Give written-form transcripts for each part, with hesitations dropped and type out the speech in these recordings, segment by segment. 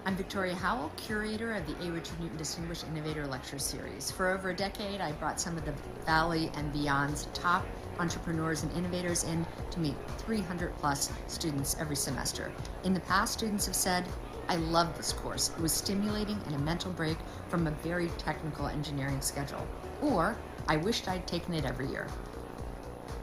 I'm Victoria Howell, curator of the A. Richard Newton Distinguished Innovator Lecture Series. For over a decade, I brought some of the Valley and Beyond's top entrepreneurs and innovators in to meet 300 plus students every semester. In the past, students have said, I love this course. It was stimulating and a mental break from a very technical engineering schedule. Or, I wished I'd taken it every year.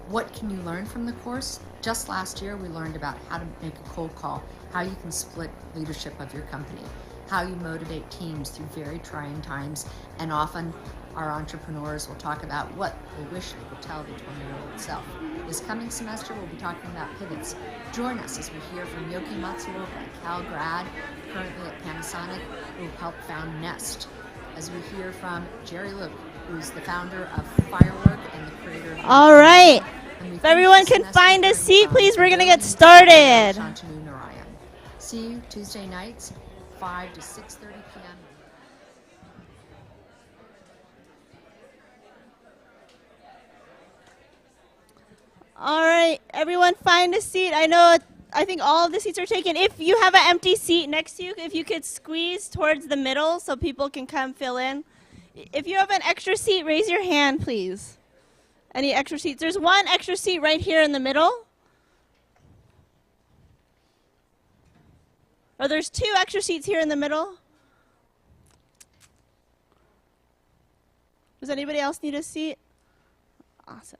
What can you learn from the course? Just last year, we learned about how to make a cold call, how you can split leadership of your company, how you motivate teams through very trying times, and often our entrepreneurs will talk about what they wish they could tell the 20-year-old self. This coming semester, we'll be talking about pivots. Join us as we hear from Yoki Matsuoka, a Cal grad, currently at Panasonic, who helped found Nest. As we hear from Jerry Luke, who's the founder of Firework and the creator of... All right. If everyone can find a seat, please, we're going to get started. See you Tuesday nights, 5 to 6:30 p.m. All right, everyone find a seat. I think all of the seats are taken. If you have an empty seat next to you, if you could squeeze towards the middle so people can come fill in. If you have an extra seat, raise your hand, please. Any extra seats? There's one extra seat right here in the middle. Or there's two extra seats here in the middle. Does anybody else need a seat? Awesome.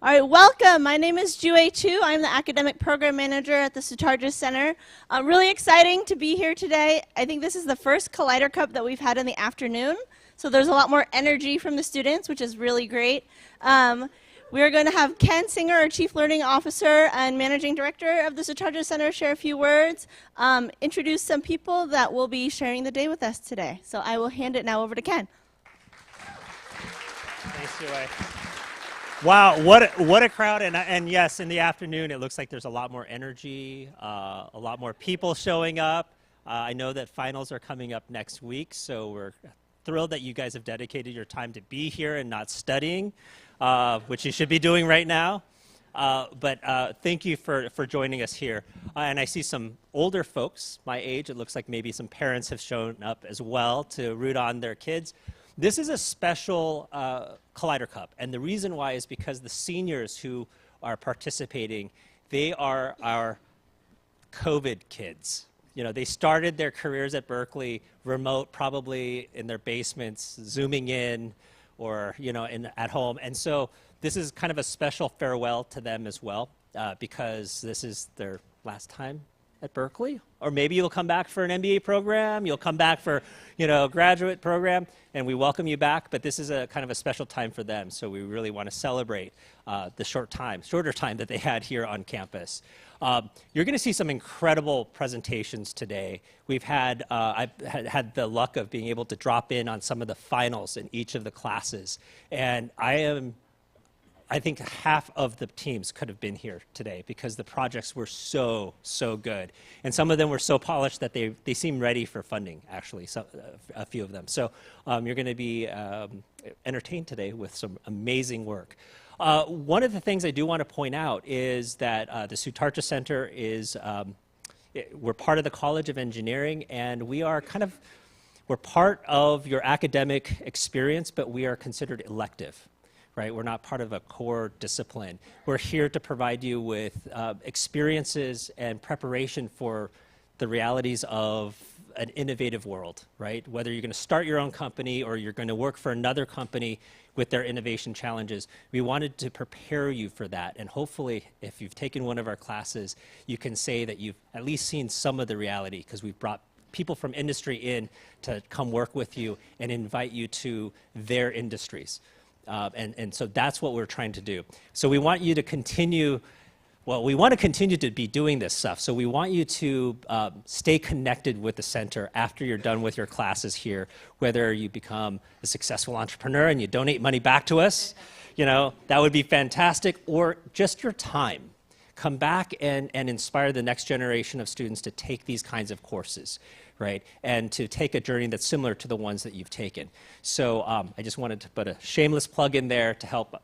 All right, welcome. My name is Jue Chu. I'm the Academic Program Manager at the Sutarja Center. Really exciting to be here today. I think this is the first Collider Cup that we've had in the afternoon. So there's a lot more energy from the students, which is really great. We are going to have Ken Singer, our Chief Learning Officer and Managing Director of the Sutarja Center, share a few words, introduce some people that will be sharing the day with us today. So I will hand it now over to Ken. Thanks, Jue. Wow, what a crowd, and yes, in the afternoon it looks like there's a lot more energy, a lot more people showing up. I know that finals are coming up next week, so we're thrilled that you guys have dedicated your time to be here and not studying, which you should be doing right now. But thank you for joining us here. And I see some older folks my age. It looks like maybe some parents have shown up as well to root on their kids. This is a special Collider Cup, and the reason why is because the seniors who are participating, they are our COVID kids. You know, they started their careers at Berkeley, remote, probably in their basements, zooming in, or at home. And so this is kind of a special farewell to them as well, because this is their last time at Berkeley, or maybe you'll come back for an MBA program, you'll come back for, graduate program, and we welcome you back, but this is a kind of a special time for them, so we really want to celebrate the shorter time that they had here on campus. You're going to see some incredible presentations today. I've had the luck of being able to drop in on some of the finals in each of the classes, and I think half of the teams could have been here today because the projects were so good. And some of them were so polished that they seem ready for funding, actually, a few of them. So you're going to be entertained today with some amazing work. One of the things I do want to point out is that the Sutarja Center we're part of the College of Engineering, and we're part of your academic experience, but we are considered elective. Right? We're not part of a core discipline. We're here to provide you with experiences and preparation for the realities of an innovative world, right? Whether you're going to start your own company or you're going to work for another company with their innovation challenges, we wanted to prepare you for that. And hopefully, if you've taken one of our classes, you can say that you've at least seen some of the reality, because we've brought people from industry in to come work with you and invite you to their industries. And so that's what we're trying to do. So we want you to continue, we want to continue to be doing this stuff. So we want you to stay connected with the center after you're done with your classes here, whether you become a successful entrepreneur and you donate money back to us, that would be fantastic, or just your time. Come back and inspire the next generation of students to take these kinds of courses, right? And to take a journey that's similar to the ones that you've taken. So I just wanted to put a shameless plug in there to help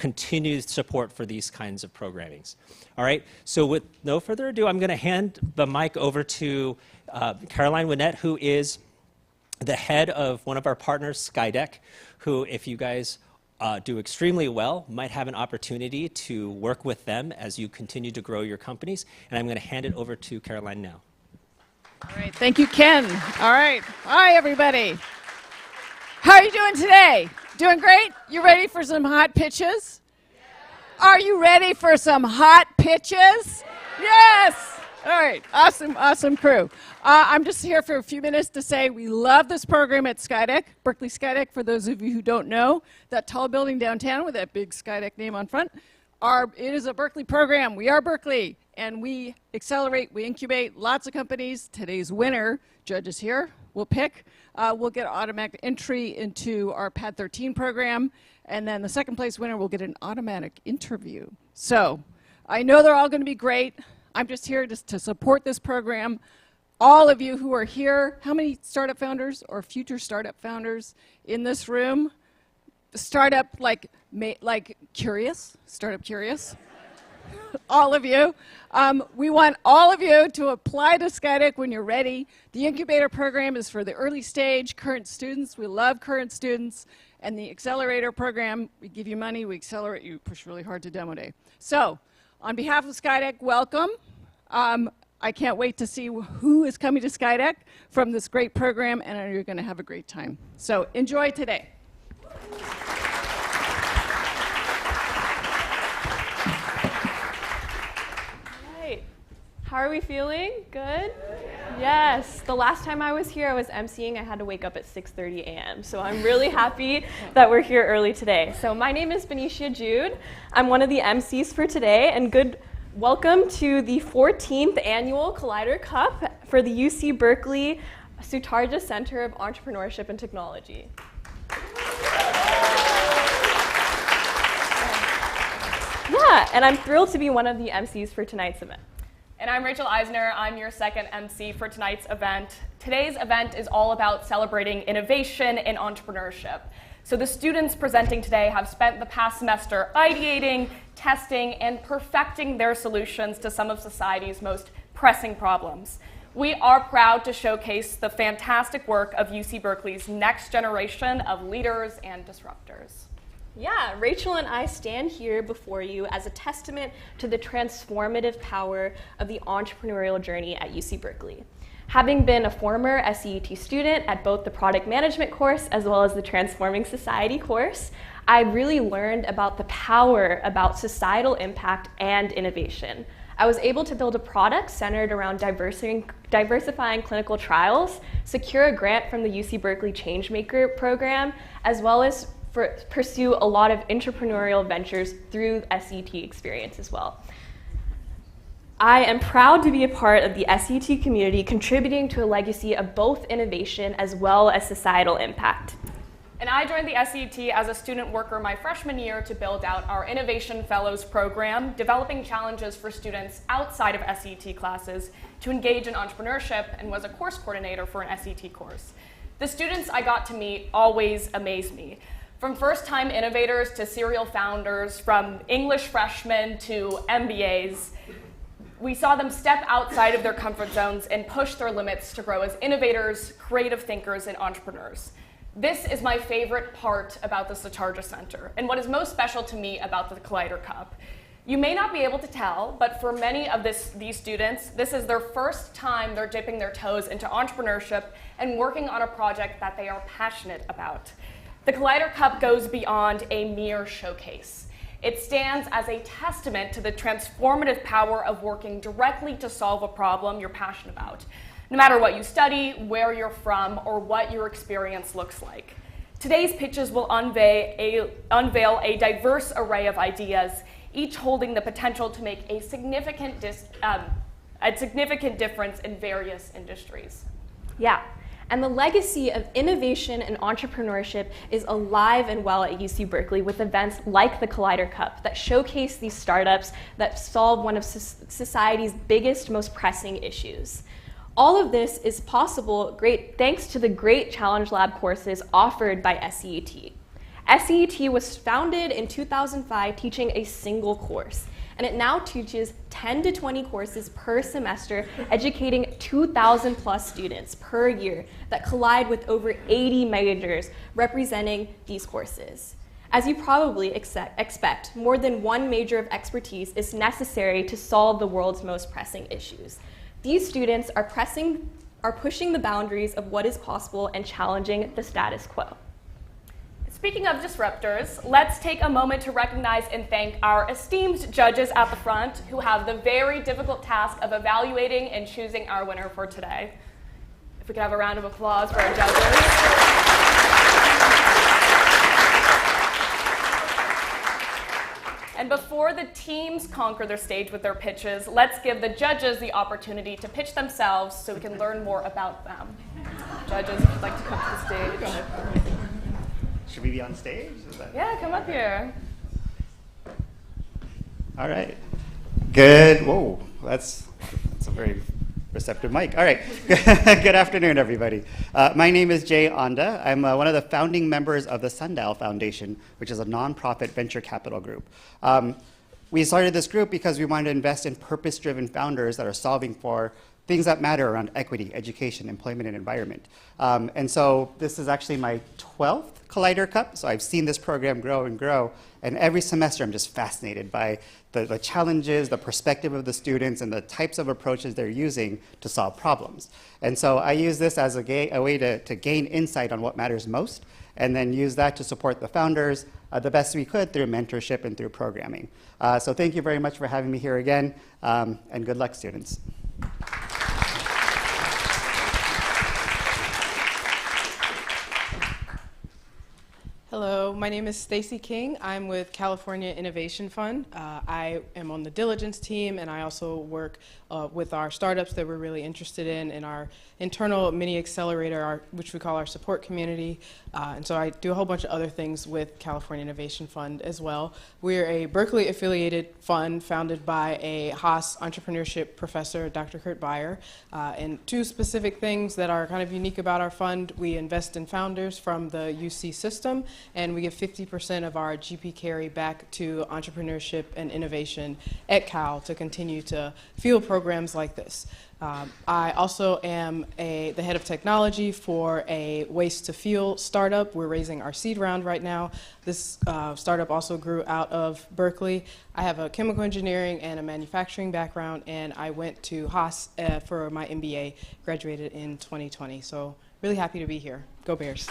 continue support for these kinds of programmings. All right, so with no further ado, I'm going to hand the mic over to Caroline Winnett, who is the head of one of our partners, SCET, who, if you guys do extremely well, might have an opportunity to work with them as you continue to grow your companies. And I'm going to hand it over to Caroline now. All right, thank you, Ken. All right, hi everybody. How are you doing today? Doing great? You ready for some hot pitches? Are you ready for some hot pitches? Yes! All right, awesome crew. I'm just here for a few minutes to say we love this program at SCET, Berkeley SCET. For those of you who don't know, that tall building downtown with that big SCET name on front, it is a Berkeley program. We are Berkeley, and we accelerate, we incubate lots of companies. Today's winner, judges here, will pick. We'll get automatic entry into our Pad 13 program, and then the second place winner will get an automatic interview. So I know they're all going to be great. I'm just here to support this program. All of you who are here, how many startup founders or future startup founders in this room? Startup like curious? Startup curious? All of you. We want all of you to apply to SCET when you're ready. The incubator program is for the early stage current students. We love current students. And the accelerator program, we give you money, we accelerate you, push really hard to demo day. So, on behalf of SCET, welcome. I can't wait to see who is coming to SCET from this great program, and I know you're going to have a great time. So enjoy today. Right. How are we feeling? Good? Yes. The last time I was here, I was emceeing. I had to wake up at 6:30 a.m. So I'm really happy that we're here early today. So my name is Benicia Jude. I'm one of the MCs for today, and welcome to the 14th annual Collider Cup for the UC Berkeley Sutarja Center of Entrepreneurship and Technology. Yeah, and I'm thrilled to be one of the MCs for tonight's event. And I'm Rachel Eisner. I'm your second MC for tonight's event. Today's event is all about celebrating innovation and entrepreneurship. So the students presenting today have spent the past semester ideating, testing, and perfecting their solutions to some of society's most pressing problems. We are proud to showcase the fantastic work of UC Berkeley's next generation of leaders and disruptors. Yeah, Rachel and I stand here before you as a testament to the transformative power of the entrepreneurial journey at UC Berkeley. Having been a former SCET student at both the product management course as well as the transforming society course, I really learned about the power about societal impact and innovation. I was able to build a product centered around diversifying clinical trials, secure a grant from the UC Berkeley Changemaker program, as well as pursue a lot of entrepreneurial ventures through SCET experience as well. I am proud to be a part of the SCET community, contributing to a legacy of both innovation as well as societal impact. And I joined the SCET as a student worker my freshman year to build out our Innovation Fellows program, developing challenges for students outside of SCET classes to engage in entrepreneurship, and was a course coordinator for an SCET course. The students I got to meet always amaze me. From first-time innovators to serial founders, from English freshmen to MBAs, we saw them step outside of their comfort zones and push their limits to grow as innovators, creative thinkers, and entrepreneurs. This is my favorite part about the Sutarja Center, and what is most special to me about the Collider Cup. You may not be able to tell, but for many of these students, this is their first time they're dipping their toes into entrepreneurship and working on a project that they are passionate about. The Collider Cup goes beyond a mere showcase. It stands as a testament to the transformative power of working directly to solve a problem you're passionate about, no matter what you study, where you're from, or what your experience looks like. Today's pitches will unveil a diverse array of ideas, each holding the potential to make a significant difference in various industries. Yeah. And the legacy of innovation and entrepreneurship is alive and well at UC Berkeley with events like the Collider Cup that showcase these startups that solve one of society's biggest, most pressing issues. All of this is possible thanks to the great Challenge Lab courses offered by SCET. SCET was founded in 2005 teaching a single course, and it now teaches 10 to 20 courses per semester, educating 2,000 plus students per year that collide with over 80 majors representing these courses. As you probably expect, more than one major of expertise is necessary to solve the world's most pressing issues. These students are pushing the boundaries of what is possible and challenging the status quo. Speaking of disruptors, let's take a moment to recognize and thank our esteemed judges at the front who have the very difficult task of evaluating and choosing our winner for today. If we could have a round of applause for our judges. And before the teams conquer their stage with their pitches, let's give the judges the opportunity to pitch themselves so we can learn more about them. Judges, if you'd like to come to the stage. Should we be on stage? Yeah, come up here. All right. Good. Whoa, that's a very receptive mic. All right. Good afternoon, everybody. My name is Jay Onda. I'm one of the founding members of the Sundial Foundation, which is a nonprofit venture capital group. We started this group because we wanted to invest in purpose-driven founders that are solving for things that matter around equity, education, employment, and environment. And so this is actually my 12th Collider Cup, so I've seen this program grow and grow, and every semester I'm just fascinated by the challenges, the perspective of the students, and the types of approaches they're using to solve problems. And so I use this as a way to gain insight on what matters most, and then use that to support the founders the best we could through mentorship and through programming. So thank you very much for having me here again, and good luck, students. Hello, my name is Stacy King. I'm with California Innovation Fund. I am on the diligence team, and I also work with our startups that we're really interested in our internal mini accelerator, which we call our support community. And so I do a whole bunch of other things with California Innovation Fund as well. We're a Berkeley affiliated fund founded by a Haas entrepreneurship professor, Dr. Kurt Beyer. And two specific things that are kind of unique about our fund: we invest in founders from the UC system, and we give 50% of our GP carry back to entrepreneurship and innovation at Cal to continue to fuel programs like this. I also am the head of technology for a waste to fuel startup. We're raising our seed round right now. This startup also grew out of Berkeley. I have a chemical engineering and a manufacturing background, and I went to Haas for my MBA, graduated in 2020. So really happy to be here. Go Bears.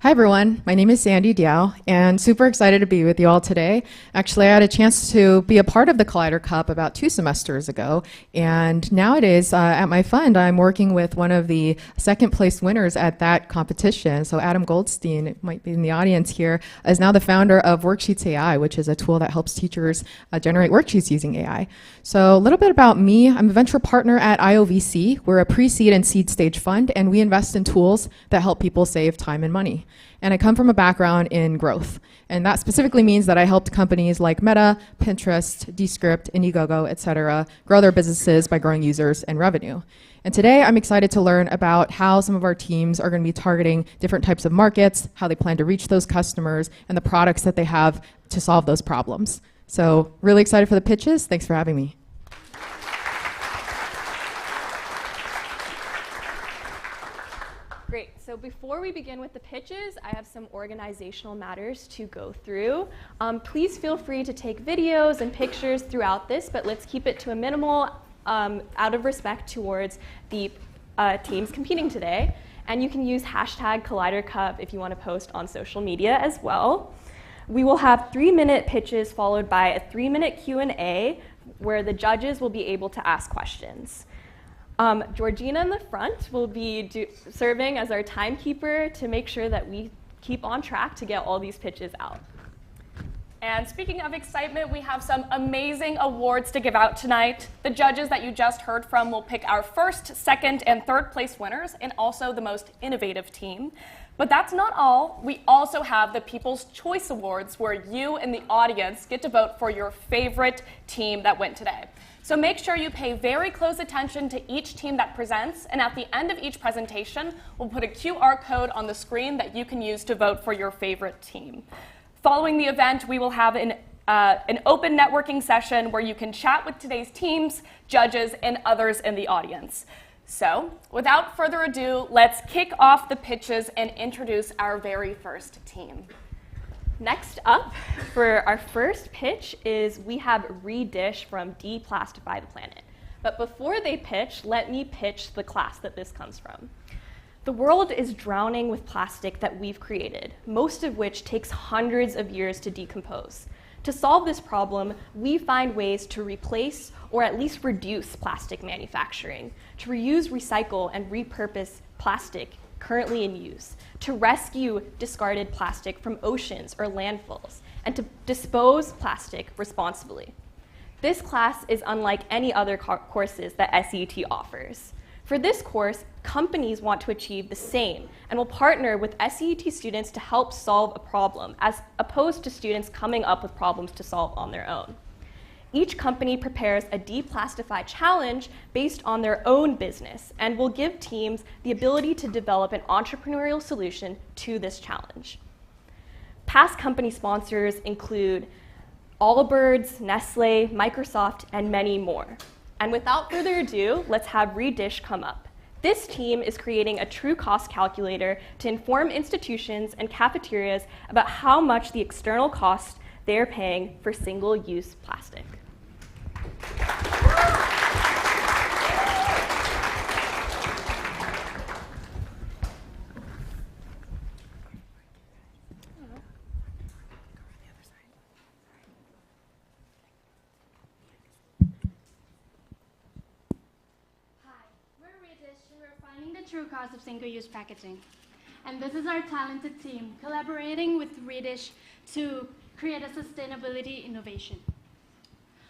Hi everyone, my name is Sandy Diao, and super excited to be with you all today. Actually, I had a chance to be a part of the Collider Cup about 2 semesters ago, and nowadays at my fund, I'm working with one of the second place winners at that competition. So Adam Goldstein, might be in the audience here, is now the founder of Worksheets AI, which is a tool that helps teachers generate worksheets using AI. So a little bit about me. I'm a venture partner at VC. We're a pre-seed and seed stage fund, and we invest in tools that help people save time and money. And I come from a background in growth. And that specifically means that I helped companies like Meta, Pinterest, Descript, Indiegogo, et cetera, grow their businesses by growing users and revenue. And today I'm excited to learn about how some of our teams are going to be targeting different types of markets, how they plan to reach those customers, and the products that they have to solve those problems. So really excited for the pitches. Thanks for having me. Great. So before we begin with the pitches, I have some organizational matters to go through. Please feel free to take videos and pictures throughout this, but let's keep it to a minimal out of respect towards the teams competing today. And you can use hashtag ColliderCup if you want to post on social media as well. We will have 3-minute pitches followed by a 3-minute Q&A where the judges will be able to ask questions. Georgina in the front will be serving as our timekeeper to make sure that we keep on track to get all these pitches out. And speaking of excitement, we have some amazing awards to give out tonight. The judges that you just heard from will pick our first, second, and third place winners, and also the most innovative team. But that's not all. We also have the People's Choice Awards, where you in the audience get to vote for your favorite team that went today. So make sure you pay very close attention to each team that presents, and at the end of each presentation, we'll put a QR code on the screen that you can use to vote for your favorite team. Following the event, we will have an open networking session where you can chat with today's teams, judges, and others in the audience. So, without further ado, let's kick off the pitches and introduce our very first team. Next up, for our first pitch, is we have Redish from Deplastify the Planet. But before they pitch, let me pitch the class that this comes from. The world is drowning with plastic that we've created, most of which takes hundreds of years to decompose. To solve this problem, we find ways to replace or at least reduce plastic manufacturing, to reuse, recycle, and repurpose plastic currently in use, to rescue discarded plastic from oceans or landfills, and to dispose plastic responsibly. This class is unlike any other courses that SCET offers. For this course, companies want to achieve the same and will partner with SCET students to help solve a problem, as opposed to students coming up with problems to solve on their own. Each company prepares a Deplastify challenge based on their own business and will give teams the ability to develop an entrepreneurial solution to this challenge. Past company sponsors include Allbirds, Nestle, Microsoft, and many more. And without further ado, let's have Redish come up. This team is creating a true cost calculator to inform institutions and cafeterias about how much the external cost they're paying for single-use plastic. True cost of single-use packaging. And this is our talented team collaborating with Redish to create a sustainability innovation.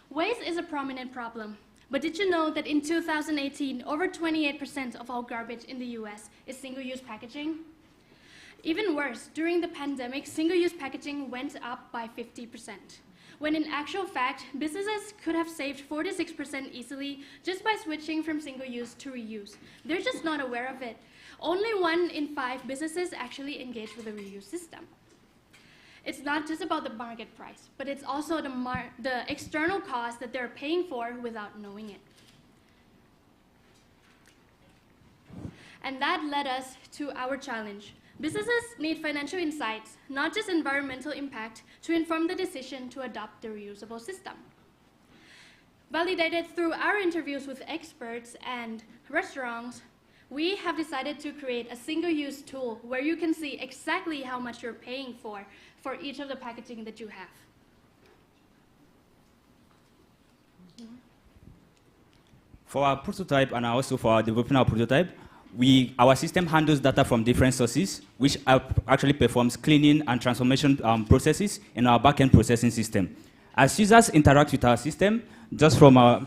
Waste is a prominent problem, but did you know that in 2018, over 28% of all garbage in the US is single-use packaging? Even worse, during the pandemic, single-use packaging went up by 50%. When in actual fact, businesses could have saved 46% easily just by switching from single-use to reuse. They're just not aware of it. Only 1 in 5 businesses actually engage with a reuse system. It's not just about the market price, but it's also the external cost that they're paying for without knowing it. And that led us to our challenge. Businesses need financial insights, not just environmental impact, to inform the decision to adopt the reusable system. Validated through our interviews with experts and restaurants, we have decided to create a single-use tool where you can see exactly how much you're paying for each of the packaging that you have. For our prototype and also for our developing our prototype, our system handles data from different sources, which actually performs cleaning and transformation processes in our backend processing system. As users interact with our system, just from our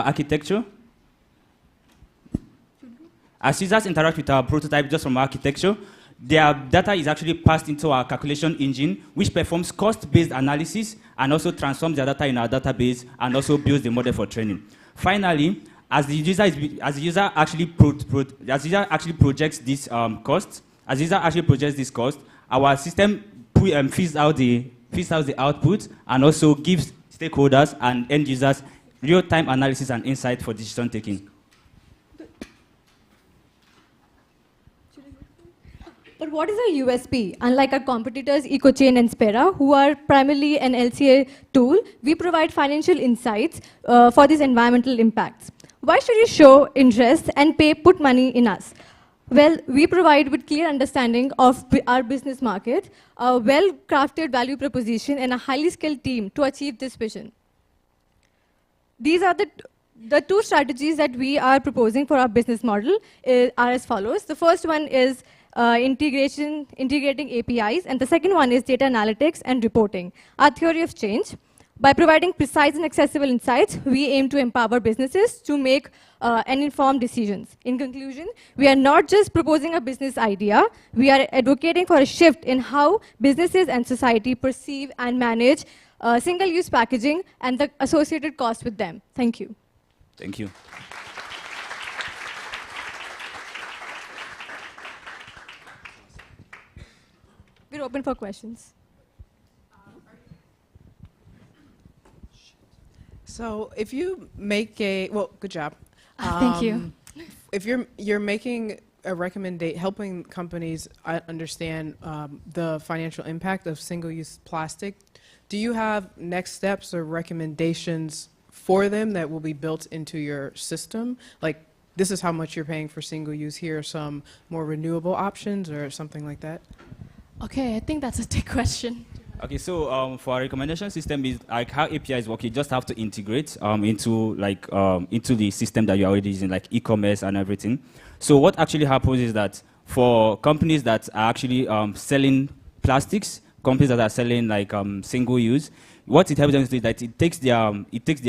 architecture, their data is actually passed into our calculation engine, which performs cost-based analysis and also transforms the data in our database and also builds the model for training. Finally, as the user actually projects this cost, our system feeds out the output and also gives stakeholders and end users real-time analysis and insight for decision taking. But what is our USP? Unlike our competitors, EcoChain and Spera, who are primarily an LCA tool, we provide financial insights for these environmental impacts. Why should you show interest and put money in us? Well, we provide with clear understanding of our business market, a well-crafted value proposition, and a highly skilled team to achieve this vision. These are the 2 strategies that we are proposing for our business model are as follows. The first one is integrating APIs, and the second one is data analytics and reporting. Our theory of change. By providing precise and accessible insights, we aim to empower businesses to make and informed decisions. In conclusion, we are not just proposing a business idea, we are advocating for a shift in how businesses and society perceive and manage single-use packaging and the associated costs with them. Thank you. Thank you. We're open for questions. So if you make well, good job. Thank you. If you're making a helping companies understand the financial impact of single-use plastic, do you have next steps or recommendations for them that will be built into your system? Like, this is how much you're paying for single-use, here are some more renewable options or something like that? Okay, I think that's a trick question. Okay, so for our recommendation system is like how APIs work. You just have to integrate into the system that you're already using, like e-commerce and everything. So what actually happens is that for companies that are actually selling plastics, companies that are selling like single use, what it helps them to do is that it takes their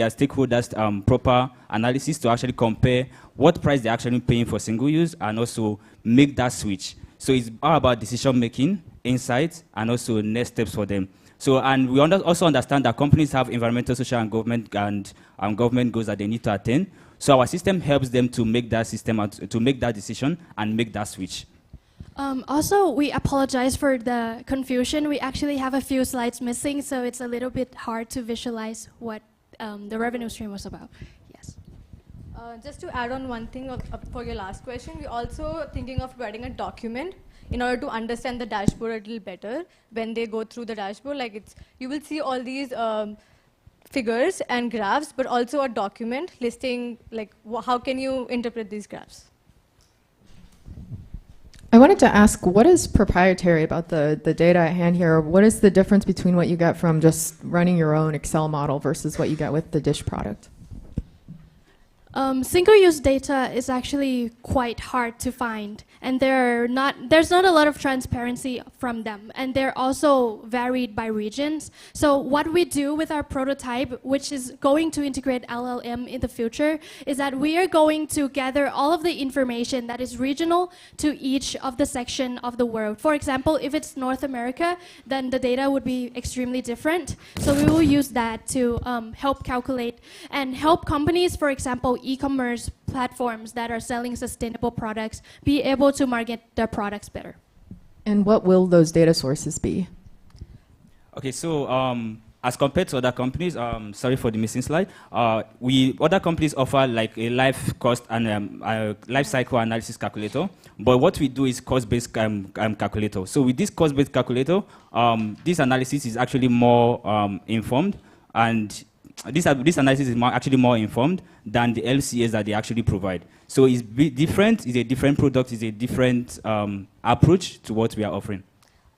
stakeholders proper analysis to actually compare what price they're actually paying for single use and also make that switch. So it's all about decision making, insights, and also next steps for them. So, and we also understand that companies have environmental, social, and government goals that they need to attain. So our system helps them to make that to make that decision and make that switch. Also, we apologize for the confusion. We actually have a few slides missing, so it's a little bit hard to visualize what the revenue stream was about. Yes. Just to add on one thing for your last question, we're also thinking of writing a document in order to understand the dashboard a little better. When they go through the dashboard, like you will see all these figures and graphs, but also a document listing like how can you interpret these graphs. I wanted to ask, what is proprietary about the data at hand here? What is the difference between what you get from just running your own Excel model versus what you get with the Dish product? Single-use data is actually quite hard to find, and there's not a lot of transparency from them, and they're also varied by regions. So what we do with our prototype, which is going to integrate LLM in the future, is that we are going to gather all of the information that is regional to each of the section of the world. For example, if it's North America, then the data would be extremely different. So we will use that to help calculate and help companies, for example, e-commerce platforms that are selling sustainable products, be able to market their products better. And what will those data sources be? Okay, so as compared to other companies, sorry for the missing slide, other companies offer like a life cost and life cycle analysis calculator, but what we do is cost-based calculator. So with this cost-based calculator, this analysis is actually more informed, and this analysis is actually more informed than the LCAs that they actually provide. So it's different, it's a different product, it's a different approach to what we are offering.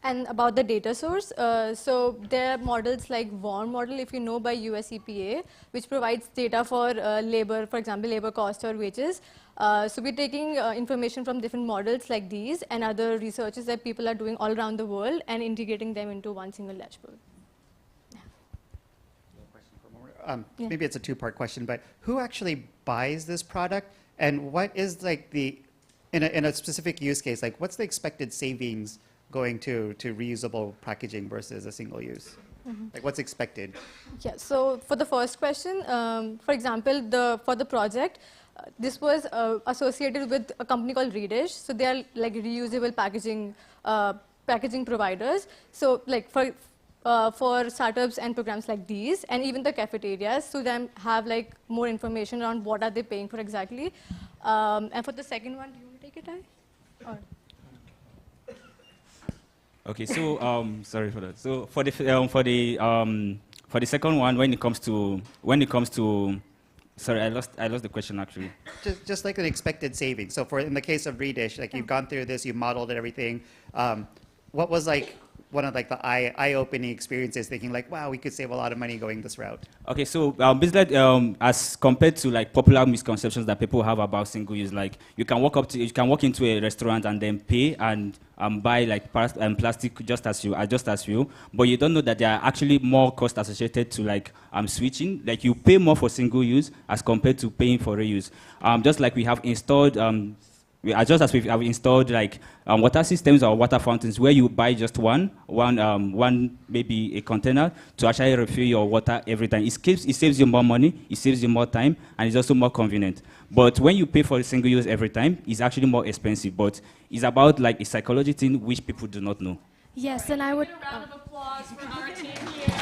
And about the data source, so there are models like WARM model, if you know, by US EPA, which provides data for labor, for example, labor cost or wages. So we're taking information from different models like these and other researches that people are doing all around the world and integrating them into one single dashboard. Maybe it's a two-part question, but who actually buys this product, and what is like in a specific use case, like what's the expected savings going to reusable packaging versus a single use? Mm-hmm. Like what's expected? Yeah, so for the first question, for example, for the project, this was associated with a company called Redish. So they are like reusable packaging providers. So like for startups and programs like these, and even the cafeterias, so them have like more information around what are they paying for exactly. And for the second one, do you want to take it, Or? Okay, so sorry for that. So for the second one, when it comes to sorry, I lost the question actually. Just like an expected savings. So in the case of Redish, like you've gone through this, you modeled everything. What was like one of like the eye-opening experiences, thinking like, wow, we could save a lot of money going this route? Okay, so basically, as compared to like popular misconceptions that people have about single use, like you can walk into a restaurant and then pay and buy like plastic just as you, but you don't know that there are actually more costs associated to like switching. Like you pay more for single use as compared to paying for reuse. Just like we have installed. Just as we have installed like water systems or water fountains where you buy just one maybe a container to actually refill your water every time. It saves you more money, it saves you more time, and it's also more convenient. But when you pay for a single use every time, it's actually more expensive. But it's about like a psychology thing which people do not know. Yes, and I would. A round of applause for our team here.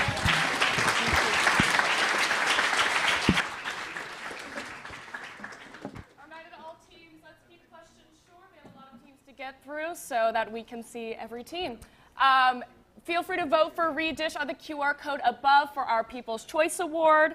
Get through so that we can see every team. Feel free to vote for Redish on the QR code above for our People's Choice Award.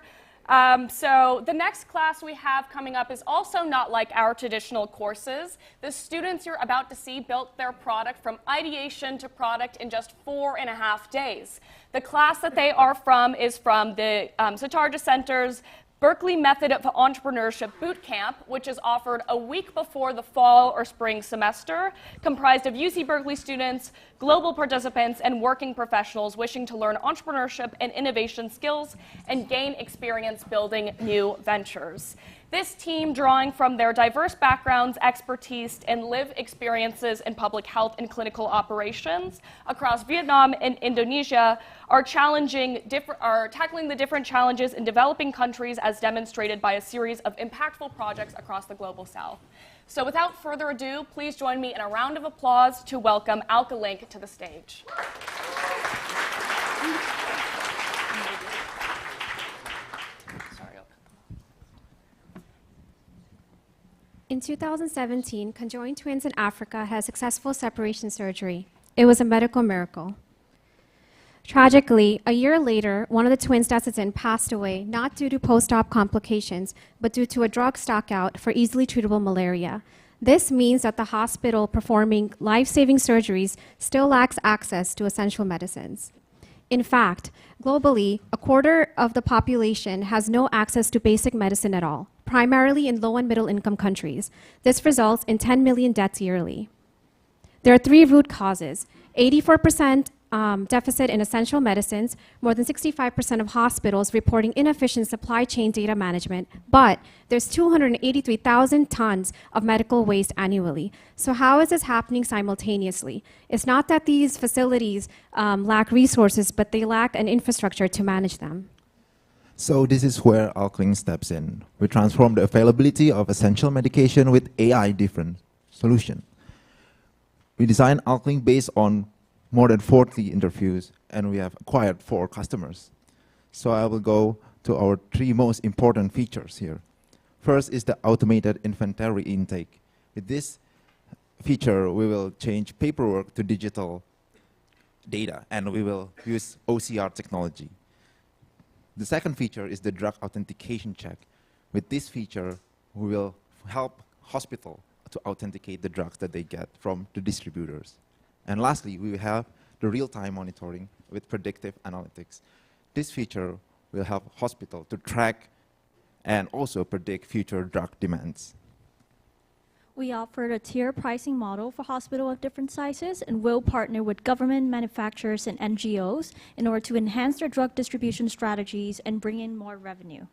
So the next class we have coming up is also not like our traditional courses. The students you're about to see built their product from ideation to product in just 4.5 days. The class that they are from is from the Satarja Center's Berkeley Method of Entrepreneurship Boot Camp, which is offered a week before the fall or spring semester, comprised of UC Berkeley students, global participants, and working professionals wishing to learn entrepreneurship and innovation skills and gain experience building new ventures. This team, drawing from their diverse backgrounds, expertise, and lived experiences in public health and clinical operations across Vietnam and Indonesia, are tackling the different challenges in developing countries as demonstrated by a series of impactful projects across the global south. So without further ado, please join me in a round of applause to welcome AlkaLink to the stage. In 2017, conjoined twins in Africa had successful separation surgery. It was a medical miracle. Tragically, a year later, one of the twins' descendants passed away, not due to post-op complications, but due to a drug stockout for easily treatable malaria. This means that the hospital performing life-saving surgeries still lacks access to essential medicines. In fact, globally, 1/4 of the population has no access to basic medicine at all, primarily in low and middle income countries. This results in 10 million deaths yearly. There are 3 root causes: 84% deficit in essential medicines, more than 65% of hospitals reporting inefficient supply chain data management, but there's 283,000 tons of medical waste annually. So how is this happening simultaneously? It's not that these facilities lack resources, but they lack an infrastructure to manage them. So this is where AlkaLink steps in. We transform the availability of essential medication with AI-driven solution. We designed AlkaLink based on more than 40 interviews, and we have acquired 4 customers. So I will go to our 3 most important features here. First is the automated inventory intake. With this feature, we will change paperwork to digital data, and we will use OCR technology. The second feature is the drug authentication check. With this feature, we will help hospital to authenticate the drugs that they get from the distributors. And lastly, we have the real-time monitoring with predictive analytics. This feature will help hospital to track and also predict future drug demands. We offered a tier pricing model for hospitals of different sizes and will partner with government, manufacturers, and NGOs in order to enhance their drug distribution strategies and bring in more revenue.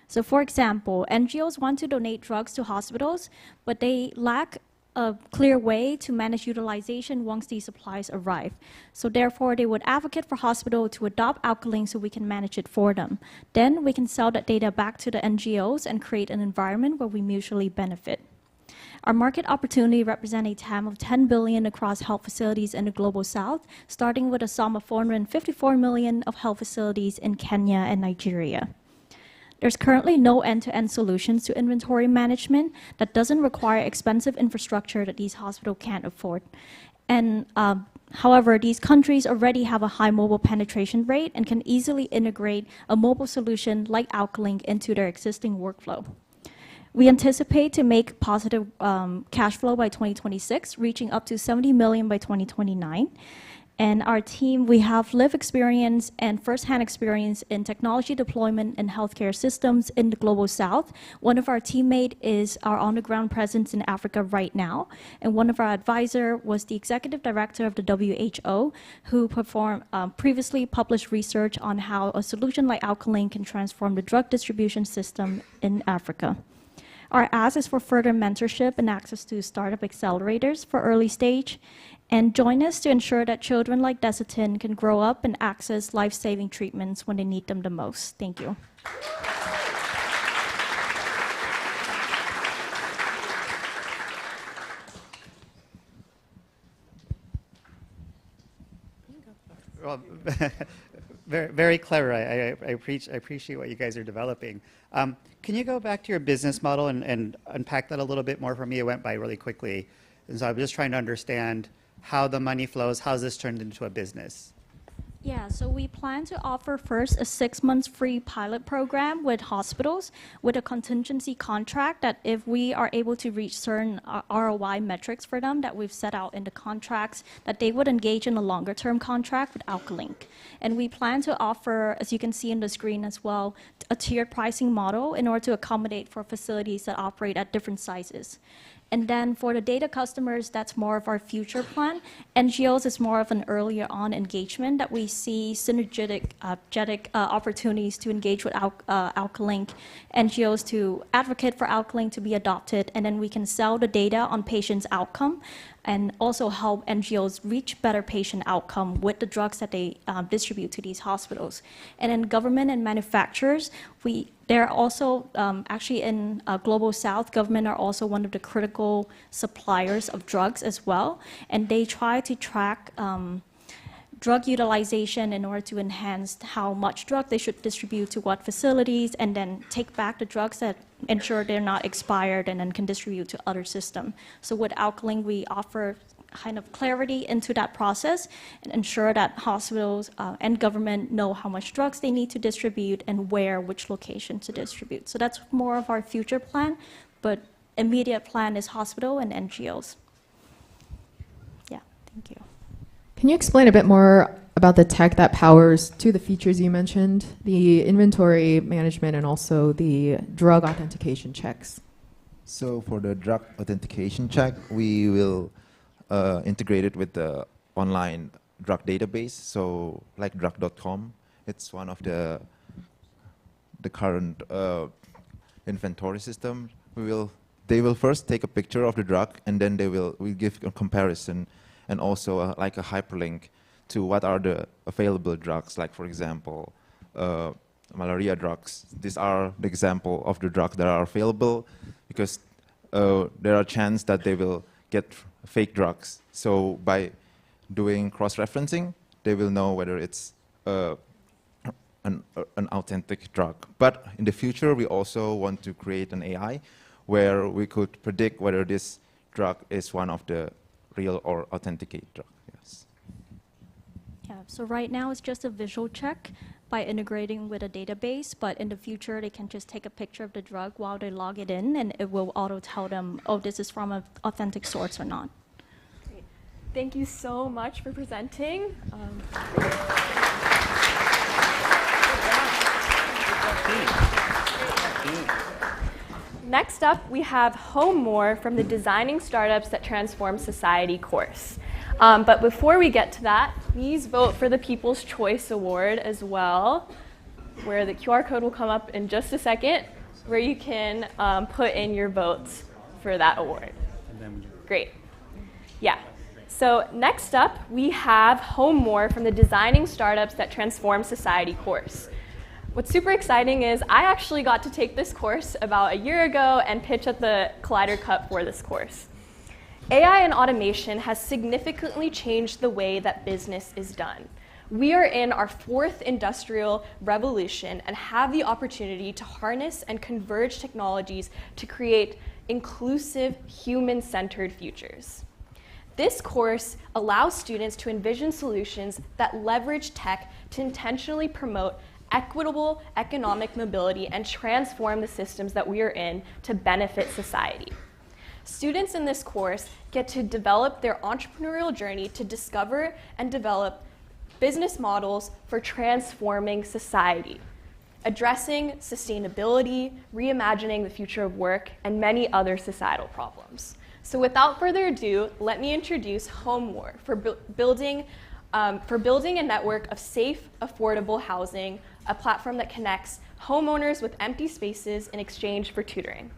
So for example, NGOs want to donate drugs to hospitals, but they lack a clear way to manage utilization once these supplies arrive. So therefore, they would advocate for hospitals to adopt AlkaLink so we can manage it for them. Then we can sell that data back to the NGOs and create an environment where we mutually benefit. Our market opportunity represents a TAM of 10 billion across health facilities in the Global South, starting with a sum of 454 million of health facilities in Kenya and Nigeria. There's currently no end-to-end solutions to inventory management that doesn't require expensive infrastructure that these hospitals can't afford. And however, these countries already have a high mobile penetration rate and can easily integrate a mobile solution like AlkaLink into their existing workflow. We anticipate to make positive cash flow by 2026, reaching up to 70 million by 2029. And our team, we have lived experience and firsthand experience in technology deployment in healthcare systems in the Global South. One of our teammates is our on-the-ground presence in Africa right now. And one of our advisors was the executive director of the WHO, who previously published research on how a solution like Alkaline can transform the drug distribution system in Africa. Our ask is for further mentorship and access to startup accelerators for early stage, and join us to ensure that children like Desitin can grow up and access life-saving treatments when they need them the most. Thank you. Well, very clever. I appreciate what you guys are developing. Can you go back to your business model and unpack that a little bit more for me? It went by really quickly. And so I'm just trying to understand how the money flows, how's this turned into a business? Yeah, so we plan to offer first a 6 months free pilot program with hospitals with a contingency contract that if we are able to reach certain ROI metrics for them that we've set out in the contracts, that they would engage in a longer term contract with Alkalink. And we plan to offer, as you can see on the screen as well, a tiered pricing model in order to accommodate for facilities that operate at different sizes. And then for the data customers, that's more of our future plan. NGOs is more of an earlier on engagement that we see synergetic opportunities to engage with Alkalink, NGOs to advocate for Alkalink to be adopted, and then we can sell the data on patients' outcome and also help NGOs reach better patient outcome with the drugs that they distribute to these hospitals. And then government and manufacturers, they're also actually in Global South, government are also one of the critical suppliers of drugs as well. And they try to track drug utilization in order to enhance how much drug they should distribute to what facilities, and then take back the drugs that ensure they're not expired and then can distribute to other systems. So with Alkalink, we offer kind of clarity into that process and ensure that hospitals and government know how much drugs they need to distribute and which location to distribute. So that's more of our future plan, but immediate plan is hospital and NGOs. Yeah, thank you. Can you explain a bit more about the tech that powers two of the features you mentioned, the inventory management and also the drug authentication checks? So for the drug authentication check, we will integrate it with the online drug database. So like drug.com, it's one of the current inventory system. They will first take a picture of the drug, and then we give a comparison and also like a hyperlink to what are the available drugs, like for example, malaria drugs. These are the example of the drugs that are available, because there are chances that they will get fake drugs. So by doing cross-referencing, they will know whether it's an authentic drug. But in the future, we also want to create an AI where we could predict whether this drug is one of the real or authenticate drug. Yes. Yeah, so right now it's just a visual check by integrating with a database, but in the future they can just take a picture of the drug while they log it in, and it will auto tell them, oh, this is from an authentic source or not. Great. Thank you so much for presenting. Next up, we have Homemore from the Designing Startups That Transform Society course. But before we get to that, please vote for the People's Choice Award as well, where the QR code will come up in just a second, where you can put in your votes for that award. Great. Yeah. So next up, we have Homemore from the Designing Startups That Transform Society course. What's super exciting is I actually got to take this course about a year ago and pitch at the Collider Cup for this course. AI and automation has significantly changed the way that business is done. We are in our fourth industrial revolution and have the opportunity to harness and converge technologies to create inclusive, human-centered futures. This course allows students to envision solutions that leverage tech to intentionally promote equitable economic mobility and transform the systems that we are in to benefit society. Students in this course get to develop their entrepreneurial journey to discover and develop business models for transforming society, addressing sustainability, reimagining the future of work, and many other societal problems. So without further ado, let me introduce HomeWar for building a network of safe, affordable housing, a platform that connects homeowners with empty spaces in exchange for tutoring.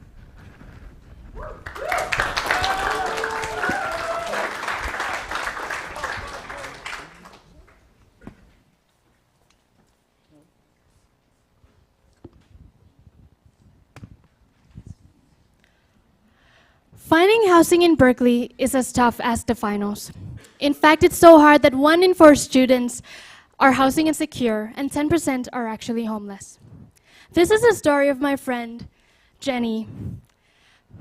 Finding housing in Berkeley is as tough as the finals. In fact, it's so hard that 1 in 4 students are housing insecure and 10% are actually homeless. This is the story of my friend, Jenny,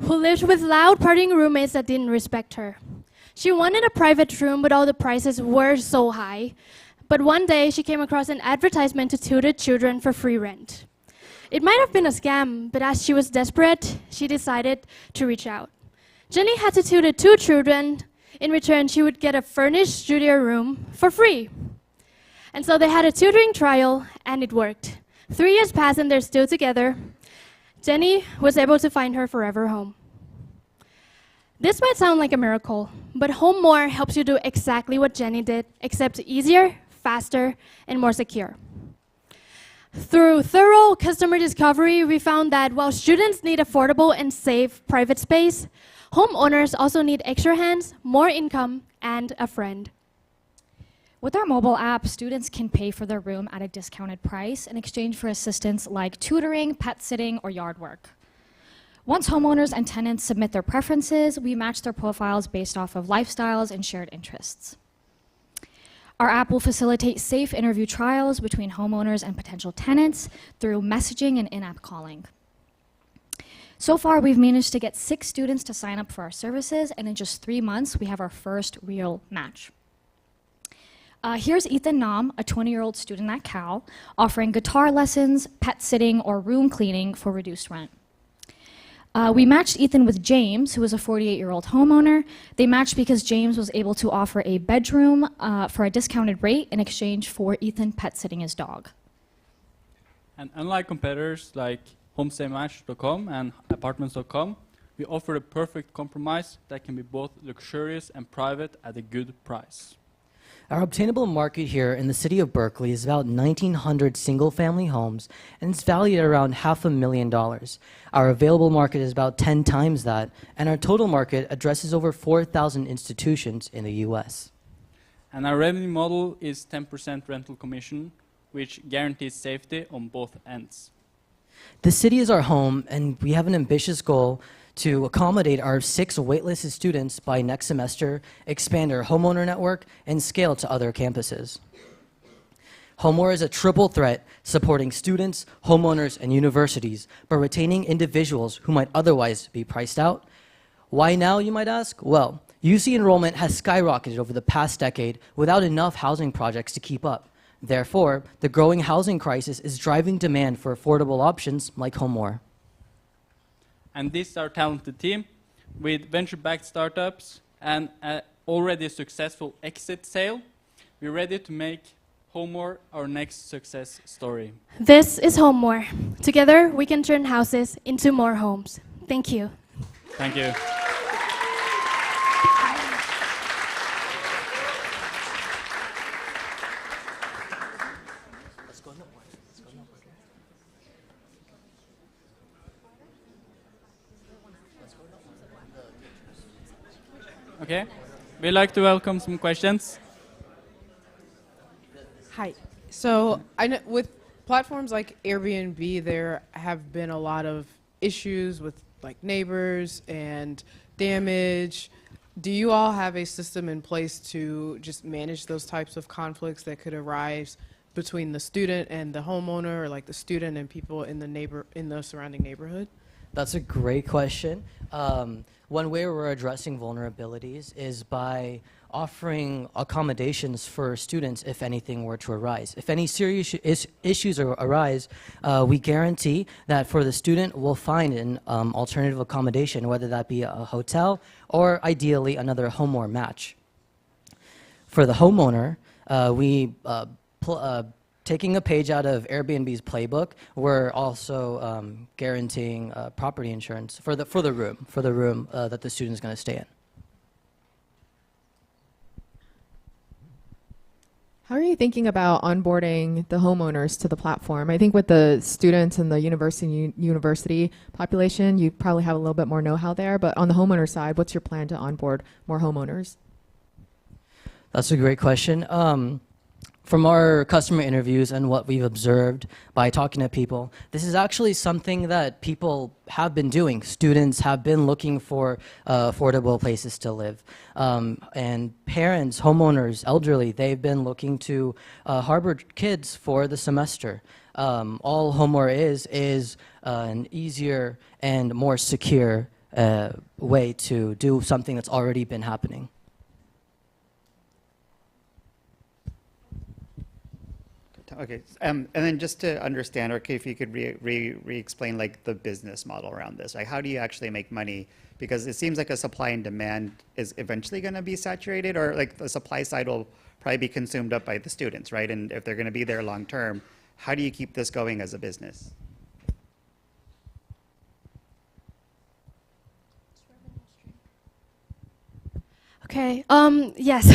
who lived with loud partying roommates that didn't respect her. She wanted a private room, but all the prices were so high. But one day, she came across an advertisement to tutor children for free rent. It might have been a scam, but as she was desperate, she decided to reach out. Jenny had to tutor 2 children. In return, she would get a furnished studio room for free. And so they had a tutoring trial, and it worked. 3 years passed, and they're still together. Jenny was able to find her forever home. This might sound like a miracle, but HomeWar helps you do exactly what Jenny did, except easier, faster, and more secure. Through thorough customer discovery, we found that while students need affordable and safe private space, homeowners also need extra hands, more income, and a friend. With our mobile app, students can pay for their room at a discounted price in exchange for assistance like tutoring, pet sitting, or yard work. Once homeowners and tenants submit their preferences, we match their profiles based off of lifestyles and shared interests. Our app will facilitate safe interview trials between homeowners and potential tenants through messaging and in-app calling. So far, we've managed to get 6 students to sign up for our services, and in just 3 months, we have our first real match. Here's Ethan Nam, a 20-year-old student at Cal, offering guitar lessons, pet sitting, or room cleaning for reduced rent. We matched Ethan with James, who was a 48-year-old homeowner. They matched because James was able to offer a bedroom for a discounted rate in exchange for Ethan pet sitting his dog. And unlike competitors like homestaymatch.com and apartments.com, we offer a perfect compromise that can be both luxurious and private at a good price. Our obtainable market here in the city of Berkeley is about 1,900 single-family homes, and it's valued at around $500,000. Our available market is about 10 times that, and our total market addresses over 4,000 institutions in the U.S. And our revenue model is 10% rental commission, which guarantees safety on both ends. The city is our home, and we have an ambitious goal to accommodate our 6 waitlisted students by next semester, expand our homeowner network, and scale to other campuses. HomeWar is a triple threat, supporting students, homeowners, and universities, but retaining individuals who might otherwise be priced out. Why now, you might ask? Well, UC enrollment has skyrocketed over the past decade without enough housing projects to keep up. Therefore, the growing housing crisis is driving demand for affordable options like HomeWar. And this is our talented team with venture-backed startups and already a successful exit sale. We're ready to make HomeWar our next success story. This is HomeWar. Together, we can turn houses into more homes. Thank you. Thank you. Okay, we'd like to welcome some questions. Hi. So I know with platforms like Airbnb, there have been a lot of issues with like neighbors and damage. Do you all have a system in place to just manage those types of conflicts that could arise between the student and the homeowner, or like the student and people in the surrounding neighborhood? That's a great question. One way we're addressing vulnerabilities is by offering accommodations for students if anything were to arise. If any serious issues arise, we guarantee that for the student, we'll find an alternative accommodation, whether that be a hotel or ideally another home or match. For the homeowner, taking a page out of Airbnb's playbook, we're also guaranteeing property insurance for the room that the student is going to stay in. How are you thinking about onboarding the homeowners to the platform? I think with the students and the university population, you probably have a little bit more know-how there, but on the homeowner side, what's your plan to onboard more homeowners? That's a great question. From our customer interviews and what we've observed by talking to people, this is actually something that people have been doing. Students have been looking for affordable places to live. And parents, homeowners, elderly, they've been looking to harbor kids for the semester. All HomeWare is an easier and more secure way to do something that's already been happening. Okay, and then just to understand, or if you could re-explain like the business model around this, like how do you actually make money? Because it seems like a supply and demand is eventually going to be saturated, or like the supply side will probably be consumed up by the students, right? And if they're going to be there long term, how do you keep this going as a business? Okay, yes,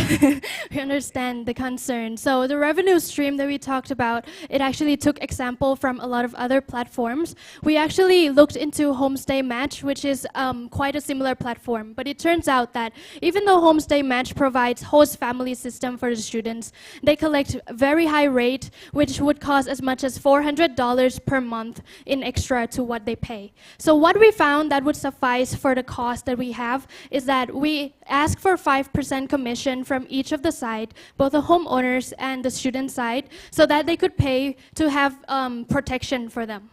we understand the concern. So the revenue stream that we talked about, it actually took example from a lot of other platforms. We actually looked into Homestay Match, which is quite a similar platform, but it turns out that even though Homestay Match provides host family system for the students, they collect very high rate, which would cost as much as $400 per month in extra to what they pay. So what we found that would suffice for the cost that we have is that we ask for 5% commission from each of the side, both the homeowners and the student side, so that they could pay to have protection for them.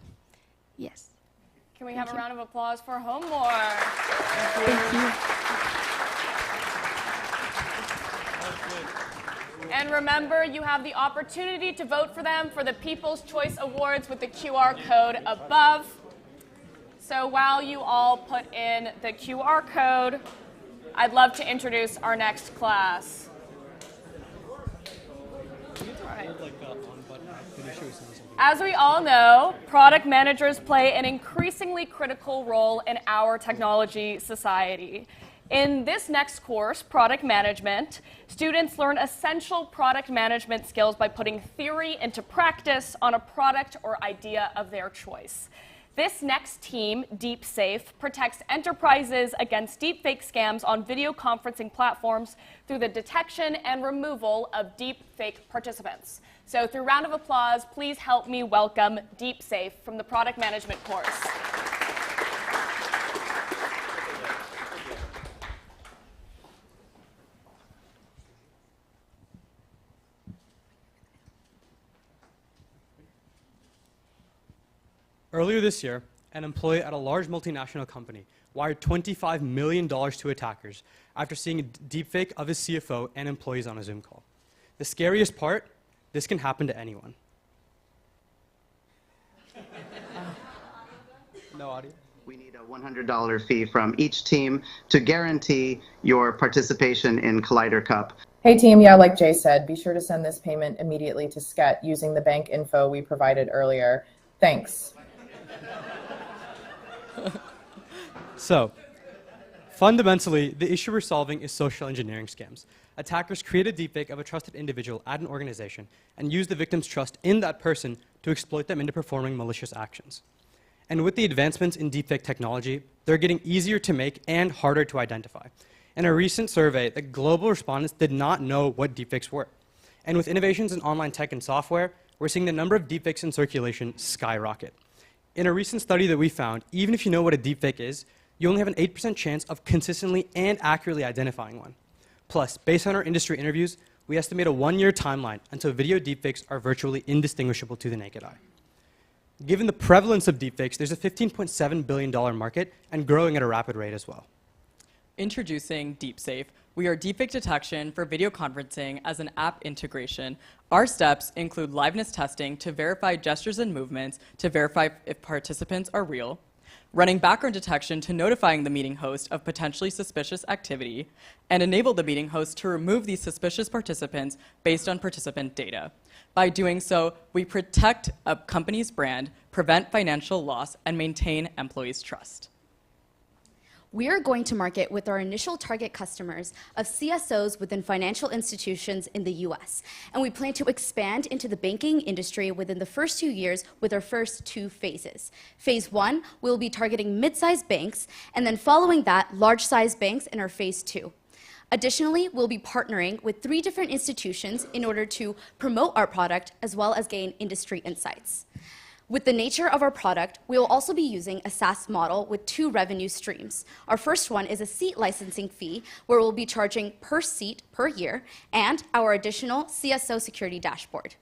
Yes. Can we have a round of applause for HomeWare? Thank you. And remember, you have the opportunity to vote for them for the People's Choice Awards with the QR code above. So while you all put in the QR code, I'd love to introduce our next class. As we all know, product managers play an increasingly critical role in our technology society. In this next course, Product Management, students learn essential product management skills by putting theory into practice on a product or idea of their choice. This next team, DeepSafe, protects enterprises against deepfake scams on video conferencing platforms through the detection and removal of deepfake participants. So through round of applause, please help me welcome DeepSafe from the Product Management course. Earlier this year, an employee at a large multinational company wired $25 million to attackers after seeing a deepfake of his CFO and employees on a Zoom call. The scariest part, this can happen to anyone. No audio? We need a $100 fee from each team to guarantee your participation in Collider Cup. Hey team, yeah, like Jay said, be sure to send this payment immediately to SCET using the bank info we provided earlier. Thanks. So, fundamentally, the issue we're solving is social engineering scams. Attackers create a deepfake of a trusted individual at an organization and use the victim's trust in that person to exploit them into performing malicious actions. And with the advancements in deepfake technology, they're getting easier to make and harder to identify. In a recent survey, the global respondents did not know what deepfakes were. And with innovations in online tech and software, we're seeing the number of deepfakes in circulation skyrocket. In a recent study that we found, even if you know what a deepfake is, you only have an 8% chance of consistently and accurately identifying one. Plus, based on our industry interviews, we estimate a 1-year timeline until video deepfakes are virtually indistinguishable to the naked eye. Given the prevalence of deepfakes, there's a $15.7 billion market and growing at a rapid rate as well. Introducing DeepSafe. We are deepfake detection for video conferencing as an app integration. Our steps include liveness testing to verify gestures and movements to verify if participants are real, running background detection to notifying the meeting host of potentially suspicious activity, and enable the meeting host to remove these suspicious participants based on participant data. By doing so, we protect a company's brand, prevent financial loss, and maintain employees' trust. We are going to market with our initial target customers of CSOs within financial institutions in the US, and we plan to expand into the banking industry within the first 2 years with our first 2 phases. Phase 1, we'll be targeting mid-sized banks, and then following that, large-sized banks in our phase 2. Additionally, we'll be partnering with 3 different institutions in order to promote our product as well as gain industry insights. With the nature of our product, we will also be using a SaaS model with 2 revenue streams. Our first one is a seat licensing fee, where we'll be charging per seat per year, and our additional CSO security dashboard.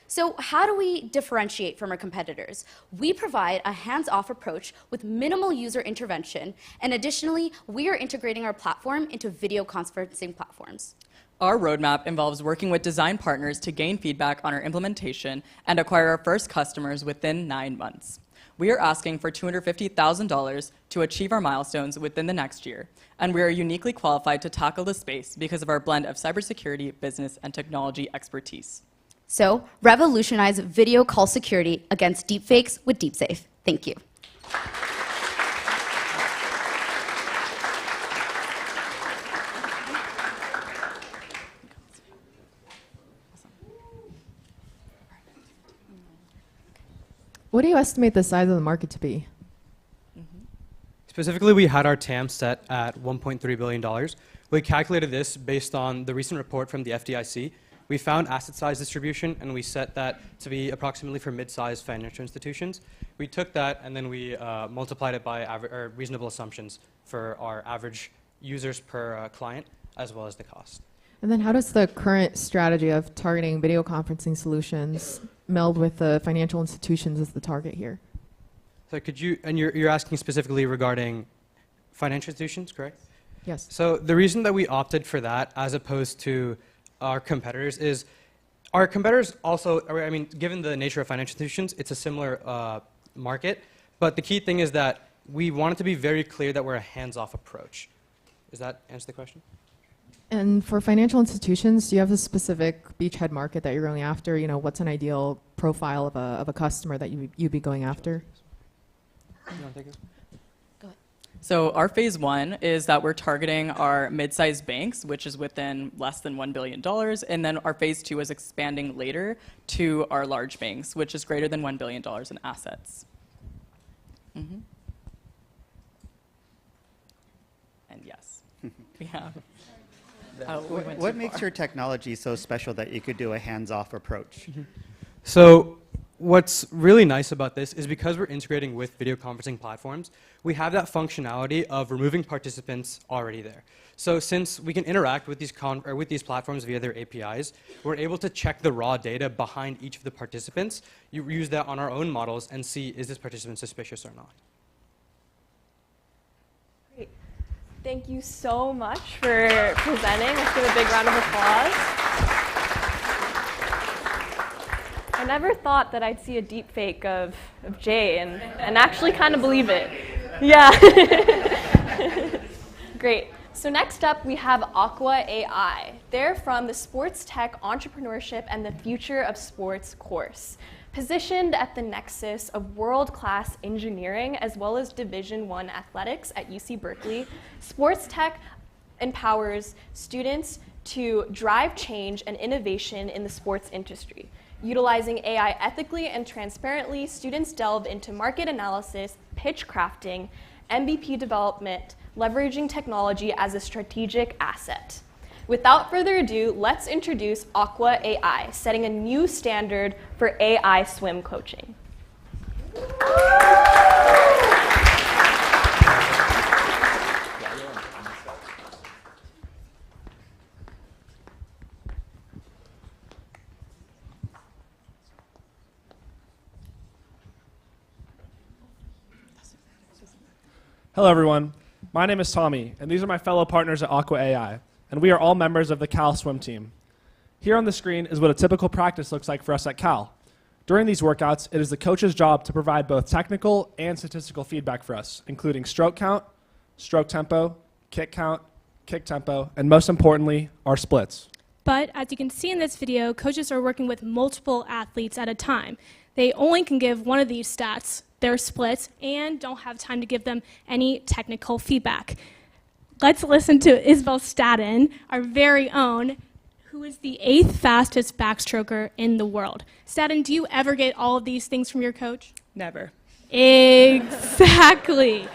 So how do we differentiate from our competitors? We provide a hands-off approach with minimal user intervention, and additionally, we are integrating our platform into video conferencing platforms. Our roadmap involves working with design partners to gain feedback on our implementation and acquire our first customers within 9 months. We are asking for $250,000 to achieve our milestones within the next year, and we are uniquely qualified to tackle the space because of our blend of cybersecurity, business, and technology expertise. So, revolutionize video call security against deepfakes with DeepSafe. Thank you. What do you estimate the size of the market to be? Specifically, we had our TAM set at $1.3 billion. We calculated this based on the recent report from the FDIC. We found asset size distribution, and we set that to be approximately for mid-sized financial institutions. We took that, and then we multiplied it by reasonable assumptions for our average users per client, as well as the cost. And then how does the current strategy of targeting video conferencing solutions meld with the financial institutions as the target here? So could you, and you're asking specifically regarding financial institutions, correct? Yes. So the reason that we opted for that as opposed to our competitors is our competitors also, I mean, given the nature of financial institutions, it's a similar market. But the key thing is that we wanted to be very clear that we're a hands-off approach. Does that answer the question? And for financial institutions, do you have a specific beachhead market that you're going after? You know, what's an ideal profile of a customer that you'd be going after? You want to take it? So our phase 1 is that we're targeting our mid-sized banks, which is within less than $1 billion. And then our phase 2 is expanding later to our large banks, which is greater than $1 billion in assets. And yes, we have. What makes your technology so special that you could do a hands-off approach? So what's really nice about this is because we're integrating with video conferencing platforms, we have that functionality of removing participants already there. So since we can interact with these platforms via their APIs, we're able to check the raw data behind each of the participants. You use that on our own models and see, is this participant suspicious or not? Great. Thank you so much for presenting. Let's give a big round of applause. I never thought that I'd see a deep fake of Jay and actually kind of believe it. Yeah. Great. So next up, we have Aqua AI. They're from the Sports Tech Entrepreneurship and the Future of Sports course. Positioned at the nexus of world-class engineering as well as Division I athletics at UC Berkeley, Sports Tech empowers students to drive change and innovation in the sports industry. Utilizing AI ethically and transparently, students delve into market analysis, pitch crafting, MVP development, leveraging technology as a strategic asset. Without further ado, let's introduce Aqua AI, setting a new standard for AI swim coaching. Hello, everyone. My name is Tommy, and these are my fellow partners at Aqua AI, and we are all members of the Cal swim team. Here on the screen is what a typical practice looks like for us at Cal. During these workouts, it is the coach's job to provide both technical and statistical feedback for us, including stroke count, stroke tempo, kick count, kick tempo, and most importantly, our splits. But as you can see in this video, coaches are working with multiple athletes at a time. They only can give one of these stats, their splits, and don't have time to give them any technical feedback. Let's listen to Isabel Staden, our very own, who is the 8th fastest backstroker in the world. Staden, do you ever get all of these things from your coach? Never. Exactly.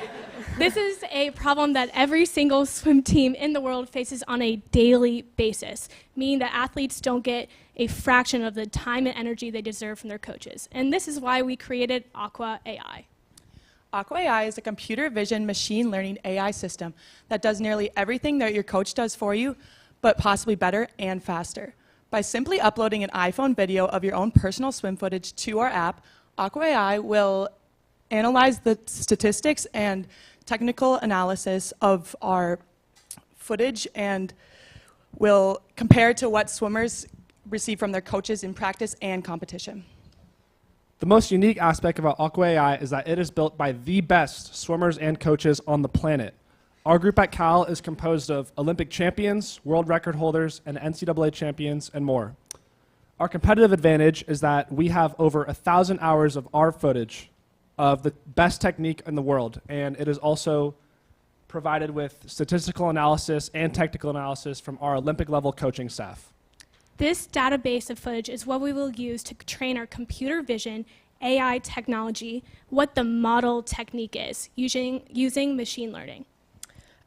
This is a problem that every single swim team in the world faces on a daily basis, meaning that athletes don't get a fraction of the time and energy they deserve from their coaches. And this is why we created Aqua AI. Aqua AI is a computer vision machine learning AI system that does nearly everything that your coach does for you, but possibly better and faster. By simply uploading an iPhone video of your own personal swim footage to our app, Aqua AI will analyze the statistics and technical analysis of our footage and will compare to what swimmers receive from their coaches in practice and competition. The most unique aspect about Aqua AI is that it is built by the best swimmers and coaches on the planet. Our group at Cal is composed of Olympic champions, world record holders, and NCAA champions, and more. Our competitive advantage is that we have over 1,000 hours of our footage of the best technique in the world, and it is also provided with statistical analysis and technical analysis from our Olympic level coaching staff. This database of footage is what we will use to train our computer vision AI technology, what the model technique is, using machine learning.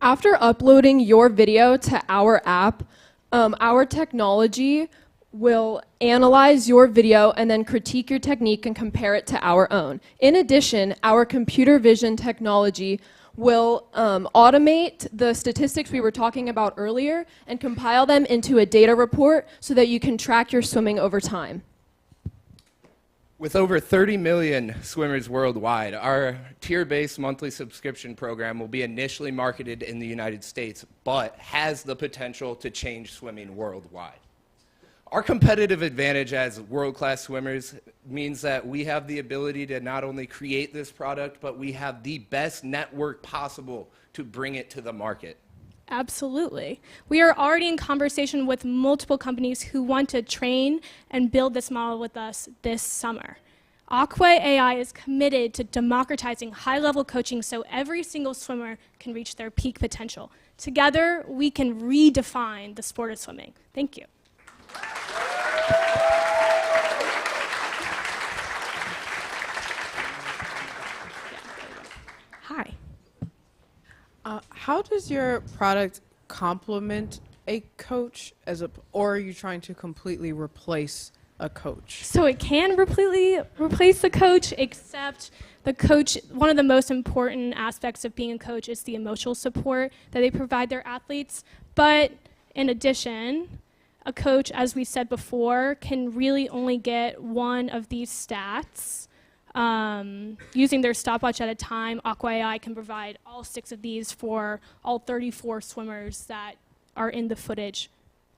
After uploading your video to our app, our technology will analyze your video and then critique your technique and compare it to our own. In addition, our computer vision technology will automate the statistics we were talking about earlier and compile them into a data report so that you can track your swimming over time. With over 30 million swimmers worldwide, our tier-based monthly subscription program will be initially marketed in the United States, but has the potential to change swimming worldwide. Our competitive advantage as world-class swimmers means that we have the ability to not only create this product, but we have the best network possible to bring it to the market. Absolutely. We are already in conversation with multiple companies who want to train and build this model with us this summer. Aqua AI is committed to democratizing high-level coaching so every single swimmer can reach their peak potential. Together, we can redefine the sport of swimming. Thank you. Hi. How does your product complement a coach, or are you trying to completely replace a coach? So it can completely replace the coach, except the coach, one of the most important aspects of being a coach is the emotional support that they provide their athletes. But in addition, a coach, as we said before, can really only get one of these stats. Using their stopwatch at a time, Aqua AI can provide all 6 of these for all 34 swimmers that are in the footage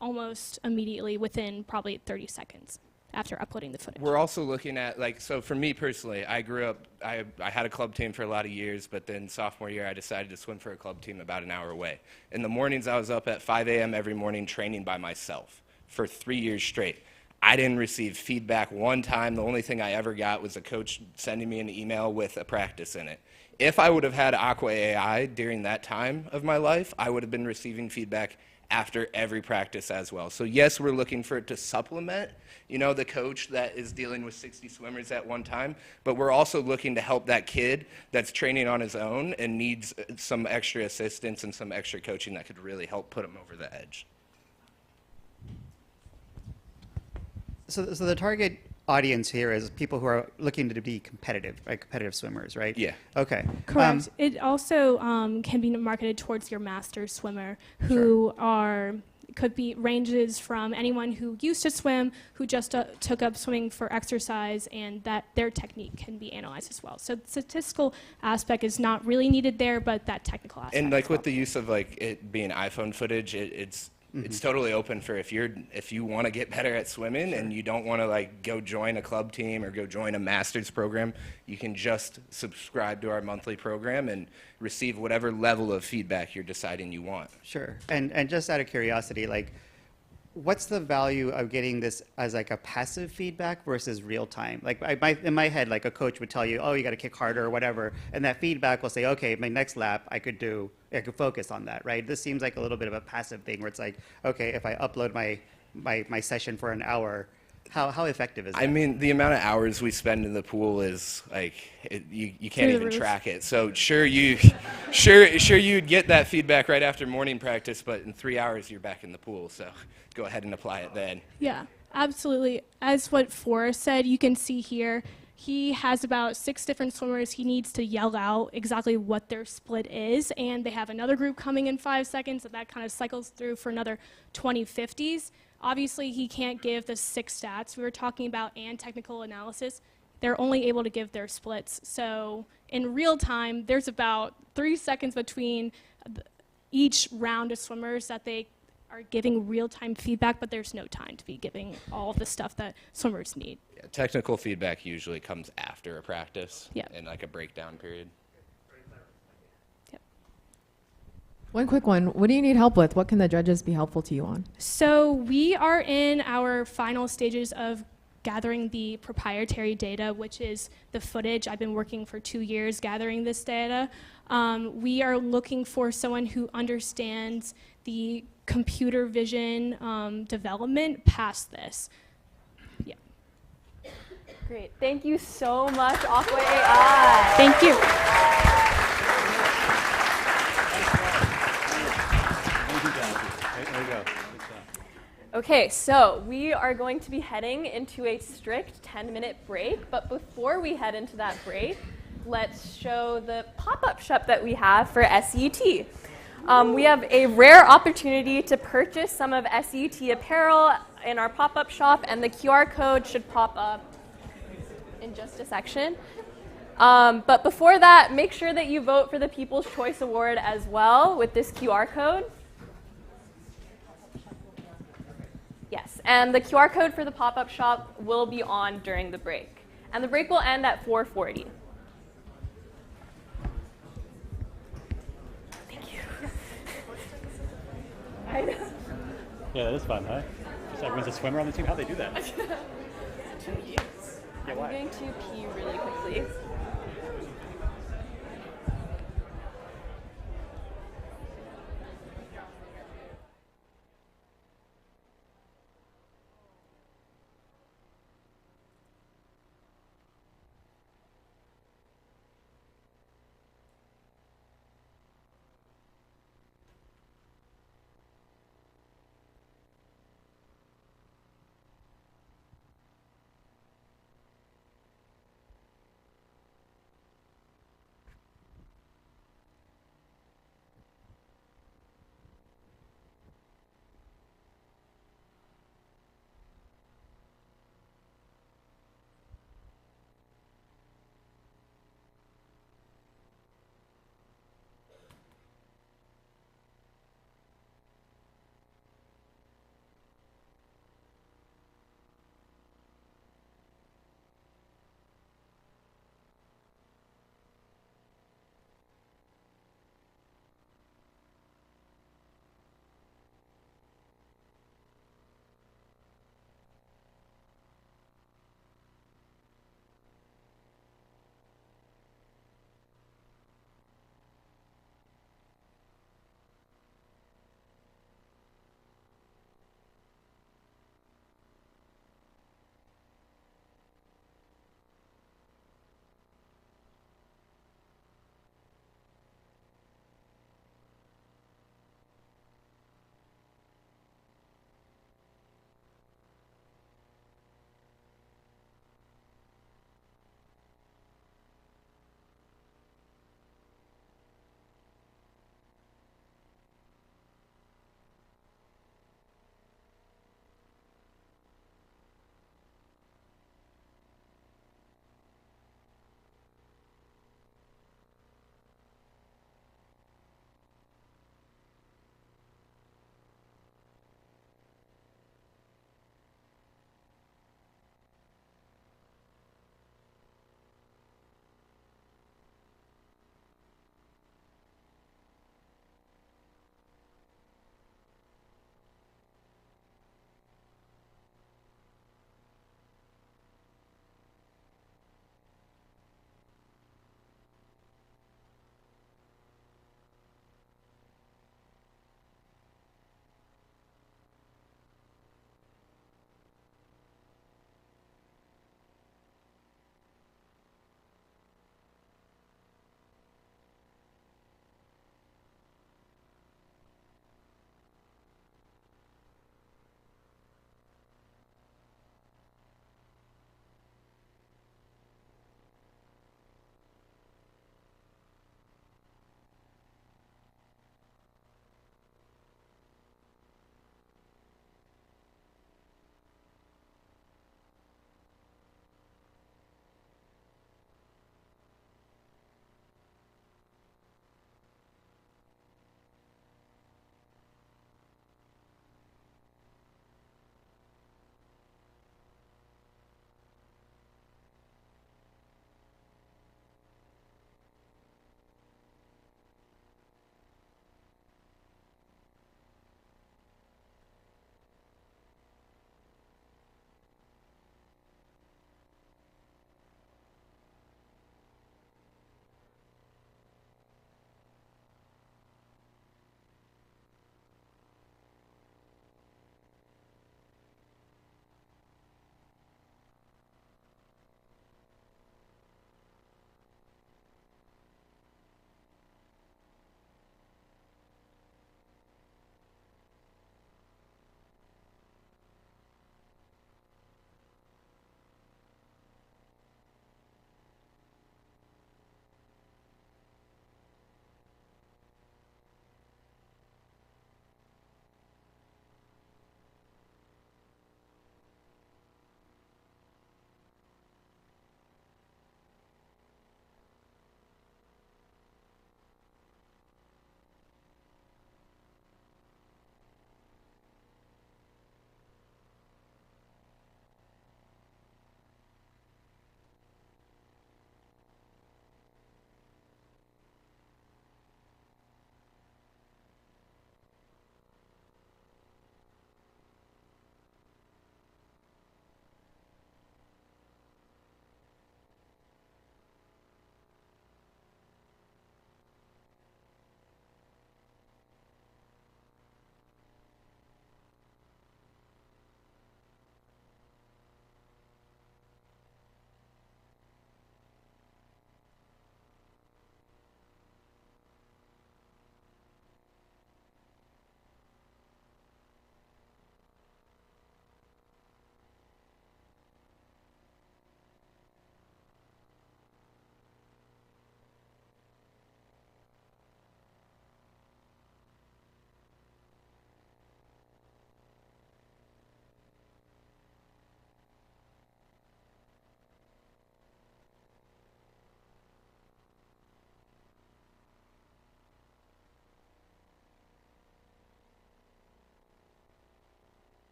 almost immediately within probably 30 seconds after uploading the footage. We're also looking at, so for me personally, I grew up, I had a club team for a lot of years, but then sophomore year I decided to swim for a club team about an hour away. In the mornings I was up at 5 a.m. every morning training by myself for 3 years straight. I didn't receive feedback one time. The only thing I ever got was a coach sending me an email with a practice in it. If I would have had Aqua AI during that time of my life, I would have been receiving feedback after every practice as well. So yes, we're looking for it to supplement, the coach that is dealing with 60 swimmers at one time, but we're also looking to help that kid that's training on his own and needs some extra assistance and some extra coaching that could really help put him over the edge. So the target audience here is people who are looking to be competitive, right? Competitive swimmers, right? Yeah. Okay. Correct. It also can be marketed towards your master swimmer who are could be ranges from anyone who used to swim, who just took up swimming for exercise, and that their technique can be analyzed as well. So the statistical aspect is not really needed there, but that technical aspect. And like with the use of like it being iPhone footage, it's totally open for if you want to get better at swimming and you don't want to like go join a club team or go join a master's program, you can just subscribe to our monthly program and receive whatever level of feedback you're deciding you want. Sure. And just out of curiosity, like, what's the value of getting this as like a passive feedback versus real time? Like in my head, like a coach would tell you, oh, you got to kick harder or whatever, and that feedback will say, okay, my next lap I could focus on that, right? This seems like a little bit of a passive thing where it's like, okay, if I upload my session for an hour, how effective is that? I mean, the amount of hours we spend in the pool is like you can't even track it. So sure you'd get that feedback right after morning practice, but in 3 hours you're back in the pool. So go ahead and apply it then. Yeah, absolutely. As what Forrest said, you can see here, he has about 6 different swimmers. He needs to yell out exactly what their split is, and they have another group coming in 5 seconds, and that kind of cycles through for another 20 50s. Obviously, he can't give the 6 stats we were talking about and technical analysis. They're only able to give their splits. So in real time, there's about 3 seconds between each round of swimmers that they are giving real-time feedback, but there's no time to be giving all of the stuff that swimmers need. Yeah, technical feedback usually comes after a practice in like a breakdown period. One quick one. What do you need help with? What can the judges be helpful to you on? So we are in our final stages of gathering the proprietary data, which is the footage. I've been working for 2 years gathering this data. We are looking for someone who understands the computer vision development past this. Yeah. Great. Thank you so much, Aqua AI. Thank you. Okay, so we are going to be heading into a strict 10-minute break, but before we head into that break, let's show the pop-up shop that we have for SCET. We have a rare opportunity to purchase some of SCET apparel in our pop-up shop, and the QR code should pop up in just a section. But before that, make sure that you vote for the People's Choice Award as well with this QR code. Yes, and the QR code for the pop-up shop will be on during the break. And the break will end at 4:40. Thank you. I know. Yeah, that is fun, huh? Just everyone's a swimmer on the team. How'd they do that? 2 years. Yeah, I'm why? going to pee really quickly.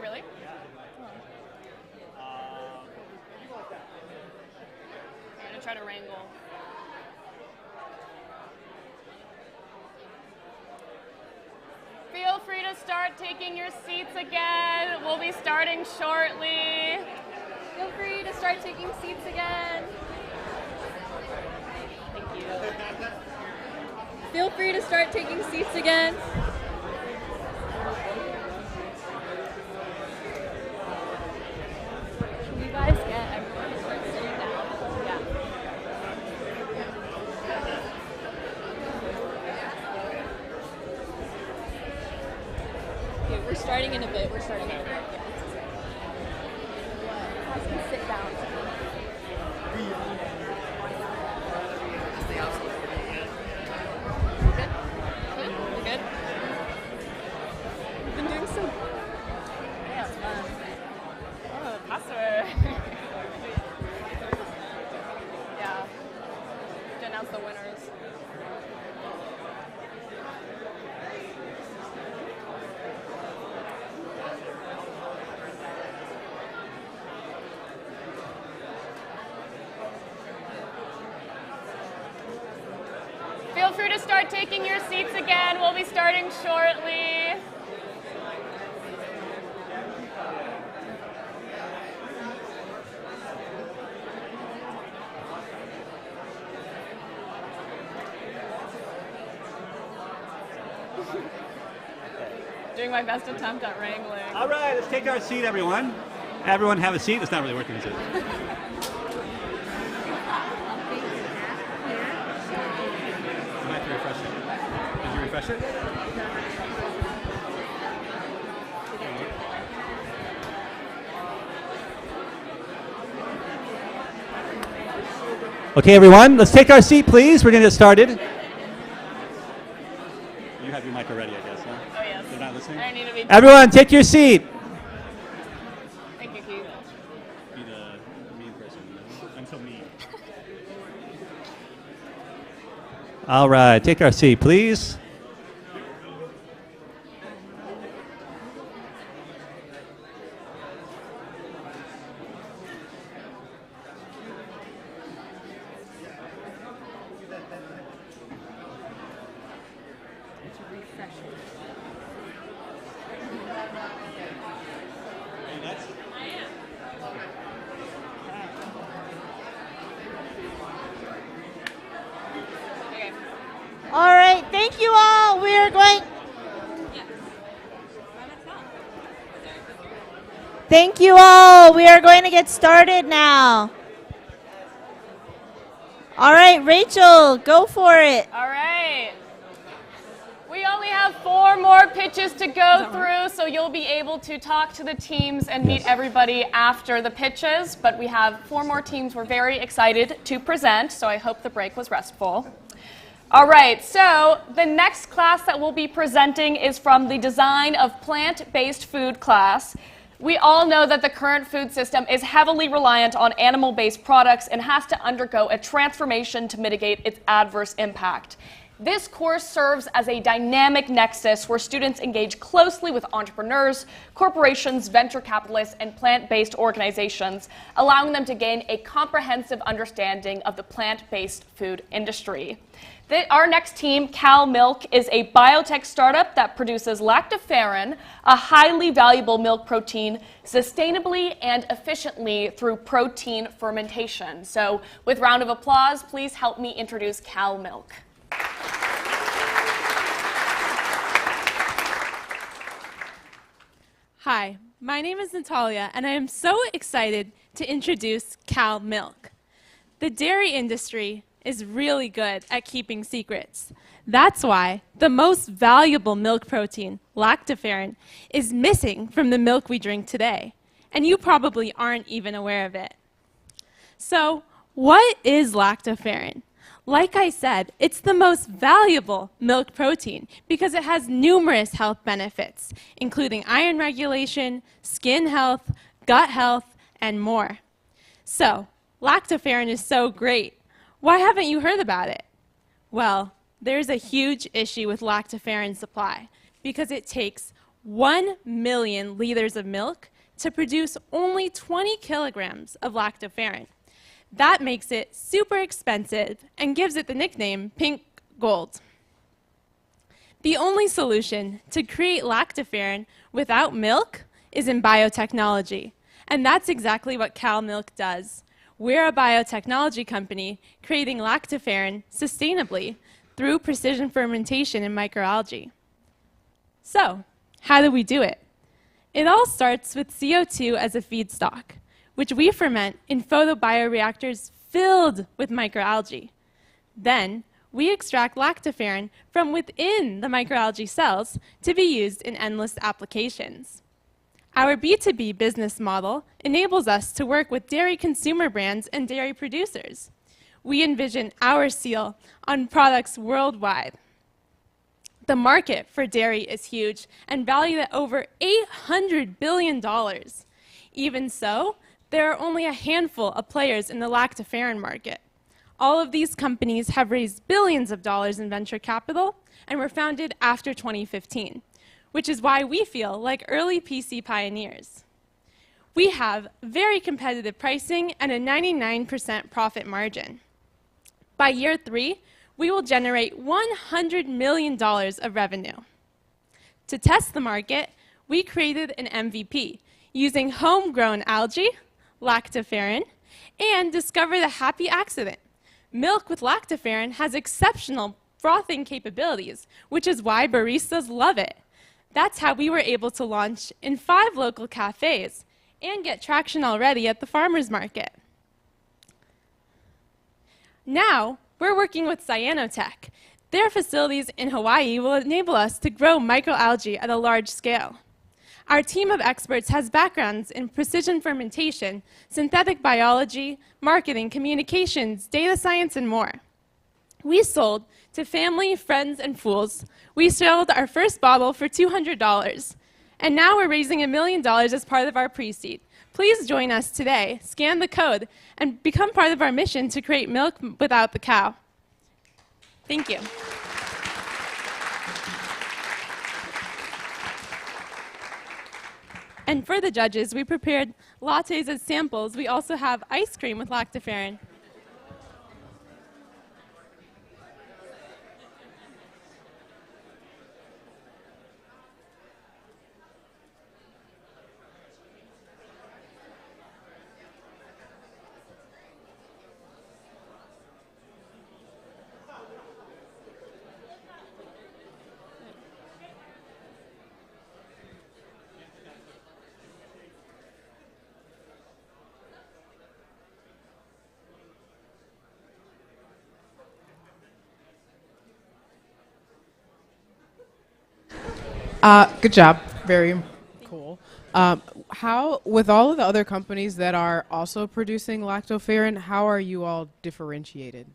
really? I'm going to try to wrangle. Feel free to start taking your seats again. We'll be starting shortly. Feel free to start taking seats again. Thank you. Feel free to start taking seats again. Can you guys get everyone to start sitting down? Yeah. Okay, we're starting in a bit. Yeah. Guys can sit down. Good? We've been doing so good. Yeah, it's fun. Oh, password. Yeah. To announce the winners. Feel free to start taking your seats again. We'll be starting shortly. Doing my best attempt at wrangling. All right, let's take our seat, everyone. Everyone have a seat. It's not really working, is it? Did you refresh it? Okay, everyone, let's take our seat, please. We're going to get started. You have your mic already, I guess, huh? Oh, yes. They're not listening? I need to be. Everyone, take your seat. Thank you, Keith. Be the mean person. I'm so mean. All right, take our seat, please. All right, thank you all. We are going. Thank you all. We are going to get started now. All right, Rachel, go for it. All right. We only have 4 more pitches to go through, so you'll be able to talk to the teams and meet everybody after the pitches. But we have 4 more teams we're very excited to present, so I hope the break was restful. All right, so the next class that we'll be presenting is from the Design of Plant-Based Food class. We all know that the current food system is heavily reliant on animal-based products and has to undergo a transformation to mitigate its adverse impact. This course serves as a dynamic nexus where students engage closely with entrepreneurs, corporations, venture capitalists, and plant-based organizations, allowing them to gain a comprehensive understanding of the plant-based food industry. Our next team, Cal Milk, is a biotech startup that produces lactoferrin, a highly valuable milk protein, sustainably and efficiently through protein fermentation. So with round of applause, please help me introduce Cal Milk. Hi, my name is Natalia, and I am so excited to introduce Cal Milk. The dairy industry is really good at keeping secrets. That's why the most valuable milk protein, lactoferrin, is missing from the milk we drink today, and you probably aren't even aware of it. So, what is lactoferrin? Like I said, it's the most valuable milk protein because it has numerous health benefits, including iron regulation, skin health, gut health, and more. So, lactoferrin is so great. Why haven't you heard about it? Well, there's a huge issue with lactoferrin supply because it takes 1 million liters of milk to produce only 20 kilograms of lactoferrin. That makes it super expensive and gives it the nickname pink gold. The only solution to create lactoferrin without milk is in biotechnology, and that's exactly what Cal Milk does. We're a biotechnology company creating lactoferrin sustainably through precision fermentation in microalgae. So, how do we do it? It all starts with CO2 as a feedstock, which we ferment in photobioreactors filled with microalgae. Then, we extract lactoferrin from within the microalgae cells to be used in endless applications. Our B2B business model enables us to work with dairy consumer brands and dairy producers. We envision our seal on products worldwide. The market for dairy is huge and valued at over $800 billion. Even so, there are only a handful of players in the lactoferrin market. All of these companies have raised billions of dollars in venture capital and were founded after 2015, which is why we feel like early PC pioneers. We have very competitive pricing and a 99% profit margin. By year 3, we will generate $100 million of revenue. To test the market, we created an MVP using homegrown algae, lactoferrin, and discovered a happy accident. Milk with lactoferrin has exceptional frothing capabilities, which is why baristas love it. That's how we were able to launch in 5 local cafes and get traction already at the farmers market. Now, we're working with Cyanotech. Their facilities in Hawaii will enable us to grow microalgae at a large scale. Our team of experts has backgrounds in precision fermentation, synthetic biology, marketing, communications, data science, and more. We sold to family, friends, and fools. We sold our first bottle for $200. And now we're raising $1 million as part of our pre-seed. Please join us today, scan the code, and become part of our mission to create milk without the cow. Thank you. And for the judges, we prepared lattes as samples. We also have ice cream with lactoferrin. Good job. Very cool. How, with all of the other companies that are also producing lactoferrin, how are you all differentiated?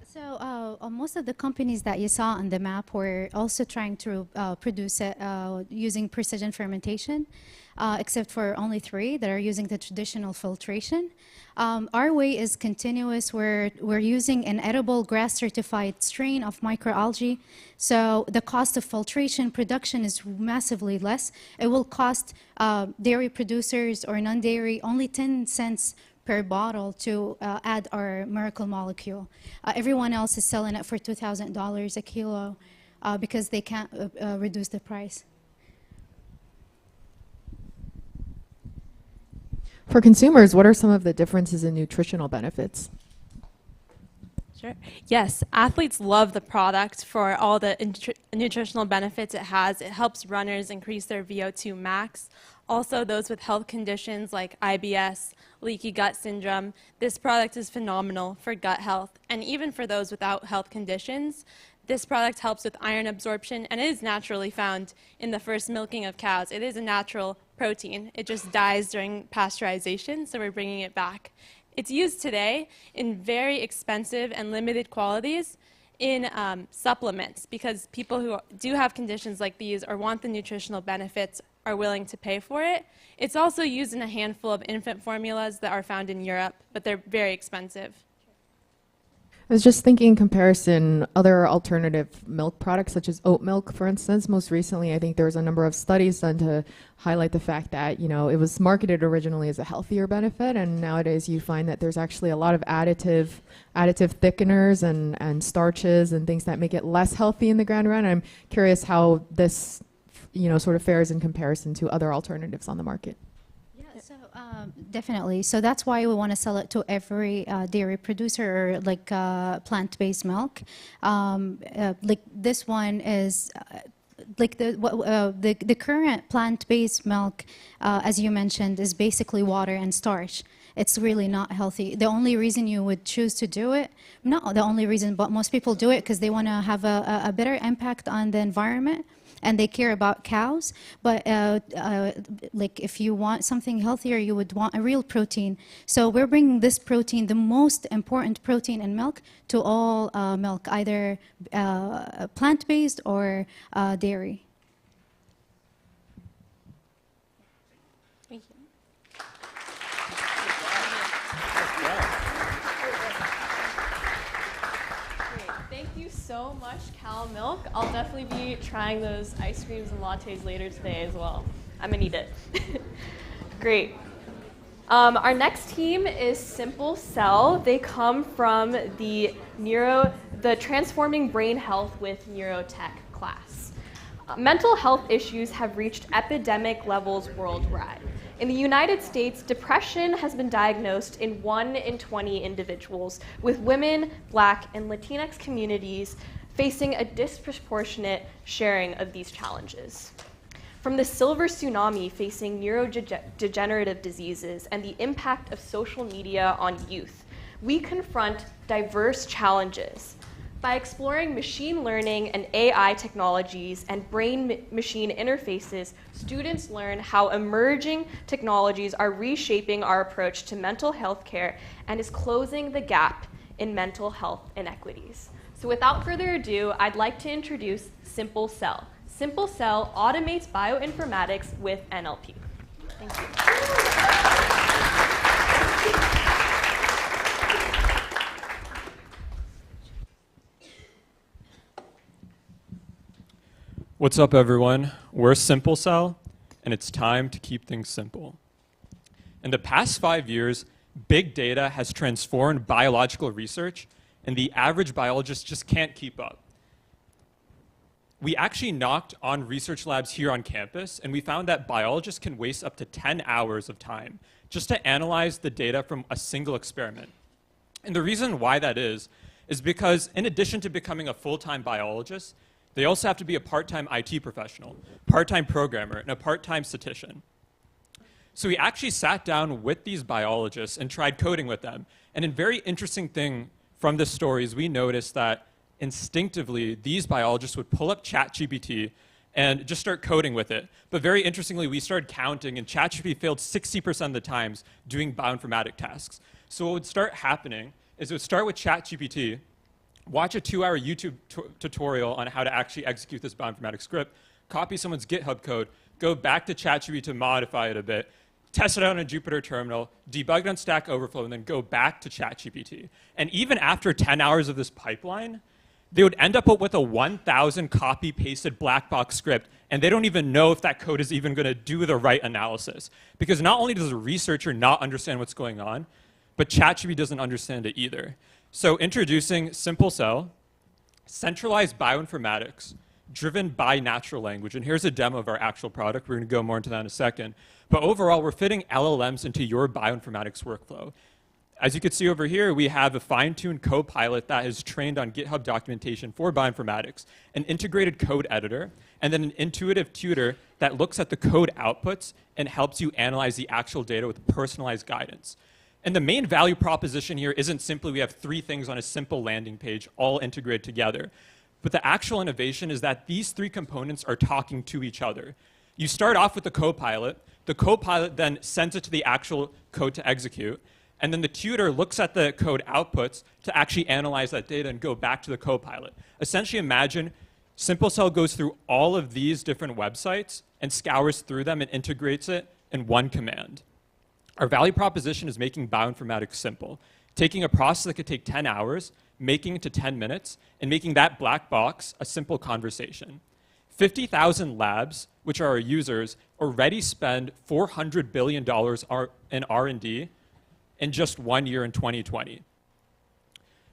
So most of the companies that you saw on the map were also trying to produce it using precision fermentation, except for only 3 that are using the traditional filtration. Our way is continuous. We're using an edible grass-certified strain of microalgae, so the cost of filtration production is massively less. It will cost dairy producers or non-dairy only 10 cents per bottle to add our miracle molecule. Everyone else is selling it for $2,000 a kilo because they can't reduce the price. For consumers, what are some of the differences in nutritional benefits? Sure. Yes, athletes love the product for all the nutritional benefits it has. It helps runners increase their VO2 max. Also, those with health conditions like IBS, leaky gut syndrome, this product is phenomenal for gut health. And even for those without health conditions, this product helps with iron absorption, and it is naturally found in the first milking of cows. It is a natural protein. It just dies during pasteurization, so we're bringing it back. It's used today in very expensive and limited qualities in supplements, because people who do have conditions like these or want the nutritional benefits are willing to pay for it. It's also used in a handful of infant formulas that are found in Europe, but they're very expensive. I was just thinking in comparison, other alternative milk products such as oat milk, for instance. Most recently, I think there was a number of studies done to highlight the fact that, you know, it was marketed originally as a healthier benefit, and nowadays you find that there's actually a lot of additive thickeners and starches and things that make it less healthy in the grand run. I'm curious how this, you know, sort of fares in comparison to other alternatives on the market. Definitely. So that's why we want to sell it to every dairy producer, or like plant-based milk. Like this one is like the current plant-based milk, as you mentioned, is basically water and starch. It's really not healthy. The only reason you would choose to do it, not the only reason, but most people do it because they want to have a better impact on the environment, and they care about cows. But like if you want something healthier, you would want a real protein. So we're bringing this protein, the most important protein in milk, to all milk, either plant-based or dairy. Thank you. Thank you so much, Cal Milk. I'll definitely be trying those ice creams and lattes later today as well. I'm gonna eat it. Great. Our next team is Simple Cell. They come from the Transforming Brain Health with Neurotech class. Mental health issues have reached epidemic levels worldwide. In the United States, depression has been diagnosed in 1 in 20 individuals, with women, Black, and Latinx communities facing a disproportionate sharing of these challenges. From the silver tsunami facing neurodegenerative diseases and the impact of social media on youth, we confront diverse challenges. By exploring machine learning and AI technologies and brain-machine interfaces, students learn how emerging technologies are reshaping our approach to mental health care and is closing the gap in mental health inequities. So without further ado, I'd like to introduce Simple Cell. Simple Cell automates bioinformatics with NLP. Thank you. What's up, everyone? We're Simple Cell, and it's time to keep things simple. In the past 5 years, big data has transformed biological research, and the average biologist just can't keep up. We actually knocked on research labs here on campus, and we found that biologists can waste up to 10 hours of time just to analyze the data from a single experiment. And the reason why that is because in addition to becoming a full-time biologist, they also have to be a part-time IT professional, part-time programmer, and a part-time statistician. So we actually sat down with these biologists and tried coding with them. And a very interesting thing from this story is we noticed that instinctively, these biologists would pull up ChatGPT and just start coding with it. But very interestingly, we started counting, and ChatGPT failed 60% of the times doing bioinformatic tasks. So what would start happening is it would start with ChatGPT, watch a 2-hour YouTube tutorial on how to actually execute this bioinformatics script, copy someone's GitHub code, go back to ChatGPT to modify it a bit, test it out on a Jupyter terminal, debug it on Stack Overflow, and then go back to ChatGPT. And even after 10 hours of this pipeline, they would end up with a 1,000 copy-pasted black box script, and they don't even know if that code is even going to do the right analysis. Because not only does a researcher not understand what's going on, but ChatGPT doesn't understand it either. So introducing Simple Cell, centralized bioinformatics driven by natural language. And here's a demo of our actual product. We're going to go more into that in a second. But overall, we're fitting LLMs into your bioinformatics workflow. As you can see over here, we have a fine-tuned co-pilot that is trained on GitHub documentation for bioinformatics, an integrated code editor, and then an intuitive tutor that looks at the code outputs and helps you analyze the actual data with personalized guidance. And the main value proposition here isn't simply we have 3 things on a simple landing page all integrated together. But the actual innovation is that these 3 components are talking to each other. You start off with the co-pilot. The co-pilot then sends it to the actual code to execute. And then the tutor looks at the code outputs to actually analyze that data and go back to the co-pilot. Essentially, imagine Simple Cell goes through all of these different websites and scours through them and integrates it in one command. Our value proposition is making bioinformatics simple, taking a process that could take 10 hours making it to 10 minutes, and making that black box a simple conversation. 50,000 labs, which are our users, already spend $400 billion in R&D in just 1 year in 2020.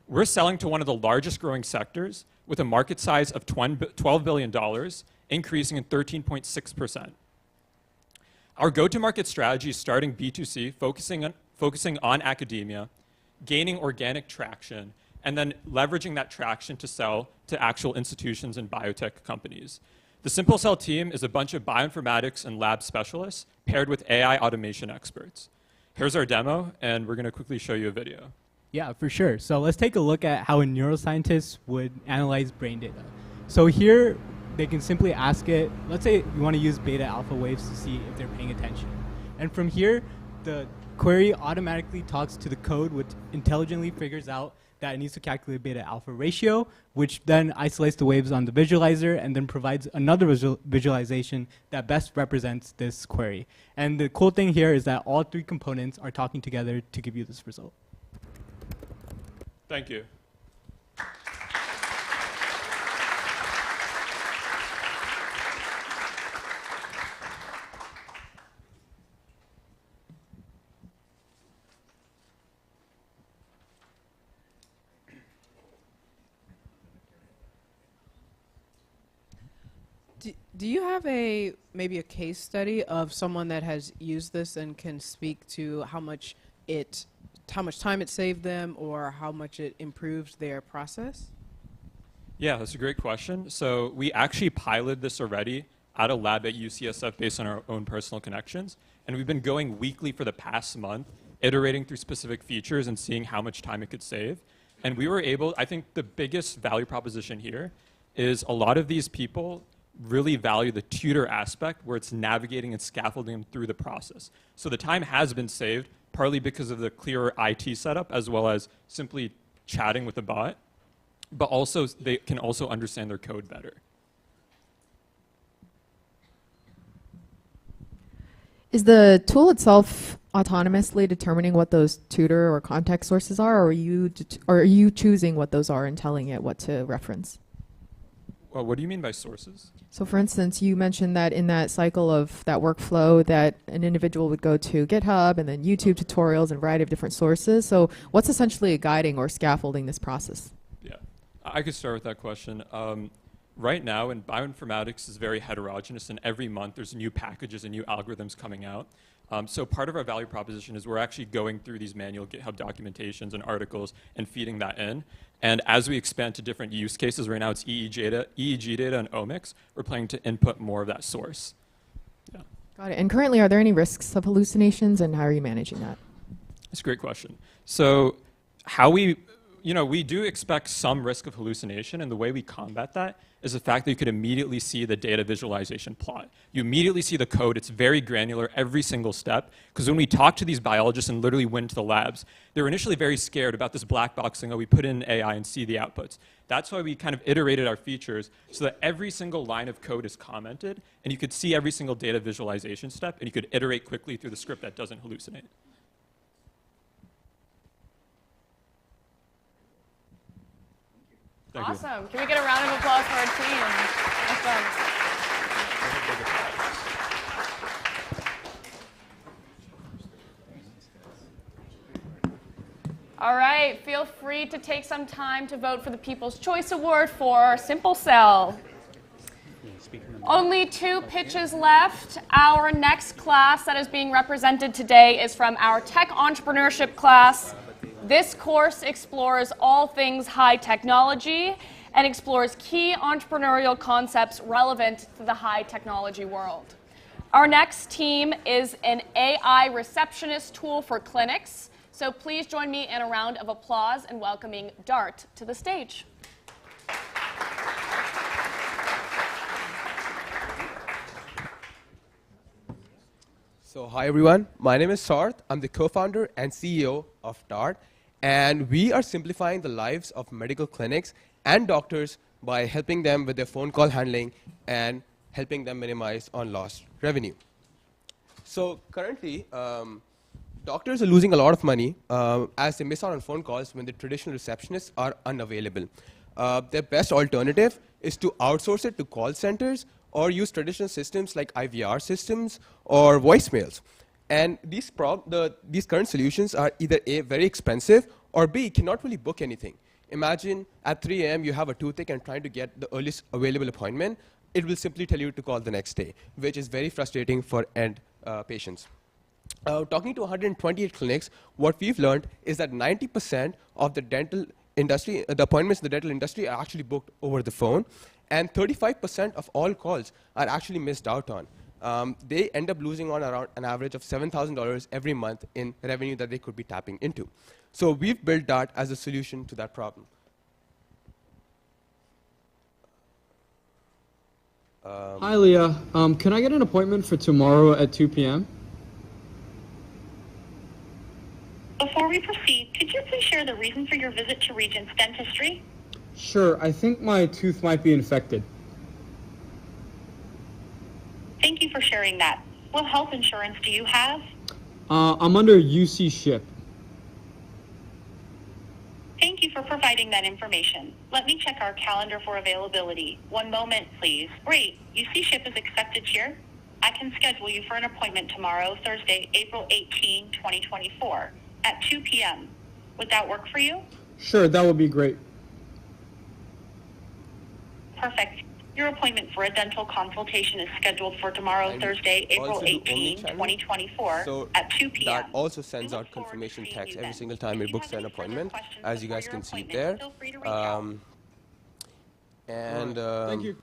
We're selling to one of the largest growing sectors with a market size of $12 billion, increasing in 13.6%. Our go-to-market strategy is starting B2C, focusing on academia, gaining organic traction, and then leveraging that traction to sell to actual institutions and biotech companies. The Simple Cell team is a bunch of bioinformatics and lab specialists paired with AI automation experts. Here's our demo, and we're going to quickly show you a video. Yeah, for sure. So let's take a look at how a neuroscientist would analyze brain data. So here, they can simply ask it, let's say you want to use beta alpha waves to see if they're paying attention. And from here, the query automatically talks to the code, which intelligently figures out that it needs to calculate beta alpha ratio, which then isolates the waves on the visualizer and then provides another visualization that best represents this query. And the cool thing here is that all three components are talking together to give you this result. Thank you. Do you have maybe a case study of someone that has used this and can speak to how much time it saved them or how much it improved their process? Yeah, that's a great question. So we actually piloted this already at a lab at UCSF based on our own personal connections. And we've been going weekly for the past month, iterating through specific features and seeing how much time it could save. And we were able, I think the biggest value proposition here is a lot of these people really value the tutor aspect where it's navigating and scaffolding them through the process. So the time has been saved, partly because of the clearer IT setup as well as simply chatting with the bot, but also they can also understand their code better. Is the tool itself autonomously determining what those tutor or context sources are, or are you choosing what those are and telling it what to reference? Well, what do you mean by sources? So for instance, you mentioned that in that cycle of that workflow that an individual would go to GitHub and then YouTube tutorials and a variety of different sources. So what's essentially guiding or scaffolding this process? Yeah, I could start with that question. Right now, in bioinformatics is very heterogeneous, and every month there's new packages and new algorithms coming out. So part of our value proposition is we're actually going through these manual GitHub documentations and articles and feeding that in. And as we expand to different use cases, right now it's EEG data and omics, we're planning to input more of that source. Yeah. Got it. And currently, are there any risks of hallucinations, and how are you managing that? That's a great question. So how we do expect some risk of hallucination, and the way we combat that is the fact that you could immediately see the data visualization plot. You immediately see the code. It's very granular every single step, because when we talk to these biologists and literally went to the labs, they were initially very scared about this black box thing, oh, we put in AI and see the outputs. That's why we kind of iterated our features so that every single line of code is commented, and you could see every single data visualization step, and you could iterate quickly through the script that doesn't hallucinate. Thank you. Awesome. Can we get a round of applause for our team? Awesome. All right, feel free to take some time to vote for the People's Choice Award for Simple Cell. Only 2 pitches left. Our next class that is being represented today is from our Tech Entrepreneurship class. This course explores all things high technology and explores key entrepreneurial concepts relevant to the high technology world. Our next team is an AI receptionist tool for clinics. So please join me in a round of applause and welcoming Dart to the stage. So hi everyone, my name is Sarth. I'm the co-founder and CEO of Dart, and we are simplifying the lives of medical clinics and doctors by helping them with their phone call handling and helping them minimize on lost revenue. So currently, Doctors are losing a lot of money as they miss out on phone calls when the traditional receptionists are unavailable. Their best alternative is to outsource it to call centers or use traditional systems like IVR systems or voicemails. And these current solutions are either A, very expensive, or B, cannot really book anything. Imagine at 3 a.m. you have a toothache and trying to get the earliest available appointment. It will simply tell you to call the next day, which is very frustrating for end patients. Talking to 128 clinics, what we've learned is that 90% of the dental industry, the appointments in the dental industry are actually booked over the phone, and 35% of all calls are actually missed out on. They end up losing on around an average of $7,000 every month in revenue that they could be tapping into. So we've built Dart as a solution to that problem. Hi, Leah. Can I get an appointment for tomorrow at 2 p.m.? Before we proceed, could you please share the reason for your visit to Regent's Dentistry? Sure. I think my tooth might be infected. Thank you for sharing that. What health insurance do you have? I'm under UC SHIP. Thank you for providing that information. Let me check our calendar for availability. One moment, please. Great. UC SHIP is accepted here. I can schedule you for an appointment tomorrow, Thursday, April 18, 2024, at 2 p.m. Would that work for you? Sure, that would be great. Perfect. Your appointment for a dental consultation is scheduled for tomorrow, Thursday, April 18, 2024, at 2 p.m. That also sends out confirmation text every single time it books an appointment, as you guys can see there. Thank you.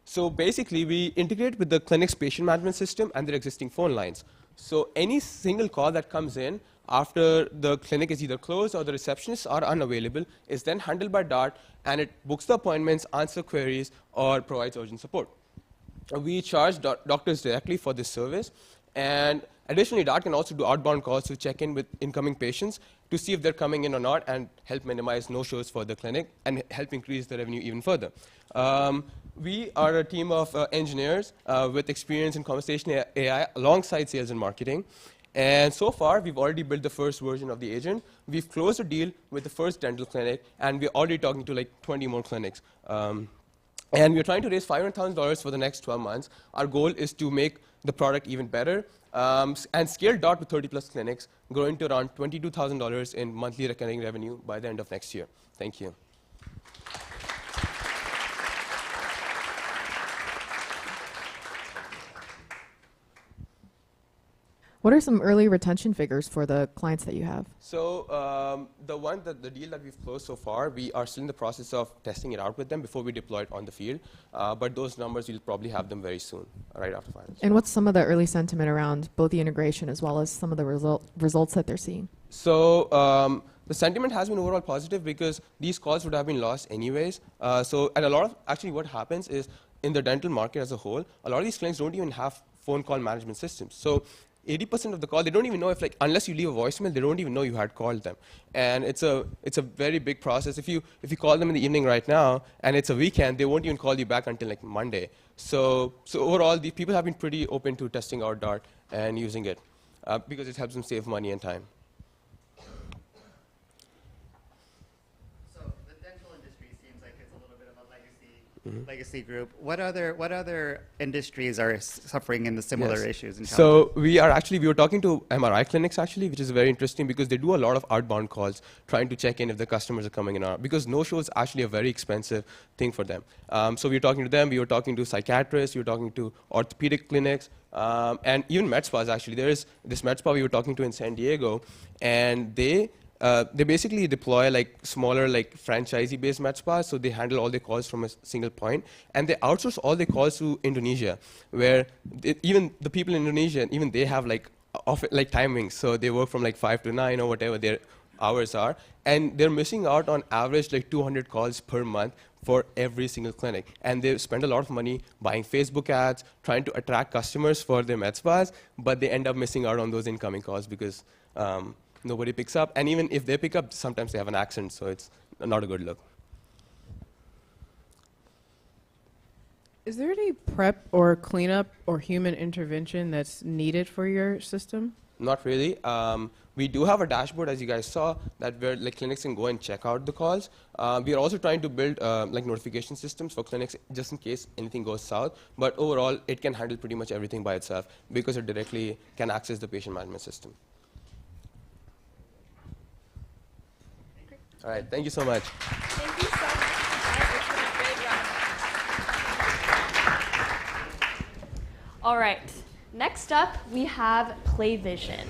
So basically, we integrate with the clinic's patient management system and their existing phone lines. So any single call that comes in after the clinic is either closed or the receptionists are unavailable is then handled by Dart, and it books the appointments, answers queries, or provides urgent support. We charge doctors directly for this service, and additionally, Dart can also do outbound calls to check in with incoming patients to see if they're coming in or not and help minimize no-shows for the clinic and help increase the revenue even further. We are a team of engineers with experience in conversational AI alongside sales and marketing. And so far, we've already built the first version of the agent. We've closed a deal with the first dental clinic, and we're already talking to like 20 more clinics. And we're trying to raise $500,000 for the next 12 months. Our goal is to make the product even better and scale Dart to 30-plus clinics, growing to around $22,000 in monthly recurring revenue by the end of next year. Thank you. What are some early retention figures for the clients that you have? So the deal that we've closed so far, we are still in the process of testing it out with them before we deploy it on the field. But those numbers, we'll probably have them very soon, right after finals. And what's some of the early sentiment around both the integration as well as some of the results that they're seeing? So the sentiment has been overall positive because these calls would have been lost anyways. And a lot of, actually what happens is in the dental market as a whole, a lot of these clinics don't even have phone call management systems. So 80% of the call, they don't even know if, like, unless you leave a voicemail, they don't even know you had called them. And it's a very big process. If you call them in the evening right now and it's a weekend, they won't even call you back until like Monday. So overall, the people have been pretty open to testing out Dart and using it because it helps them save money and time. So the dental industry seems like it's a little bit of a legacy group. What other industries are suffering in the similar issues and challenges? So we were talking to MRI clinics actually, which is very interesting because they do a lot of outbound calls trying to check in if the customers are coming in or not, because no-show is actually a very expensive thing for them. So we were talking to them, we were talking to psychiatrists, we were talking to orthopedic clinics, and even med spas actually. There is this med spa we were talking to in San Diego, and they basically deploy like smaller like franchisee-based med spas, so they handle all their calls from a single point, and they outsource all their calls to Indonesia, where even the people in Indonesia, even they have like timings, so they work from like 5 to 9 or whatever their hours are, and they're missing out on average like 200 calls per month for every single clinic, and they spend a lot of money buying Facebook ads, trying to attract customers for their med spas, but they end up missing out on those incoming calls because nobody picks up, and even if they pick up, sometimes they have an accent, so it's not a good look. Is there any prep or cleanup or human intervention that's needed for your system? Not really. We do have a dashboard, as you guys saw, that where like clinics can go and check out the calls. We are also trying to build like notification systems for clinics just in case anything goes south. But overall, it can handle pretty much everything by itself because it directly can access the patient management system. All right, thank you so much. Thank you so much, guys. It's been a great run. All right, next up we have PlayVision.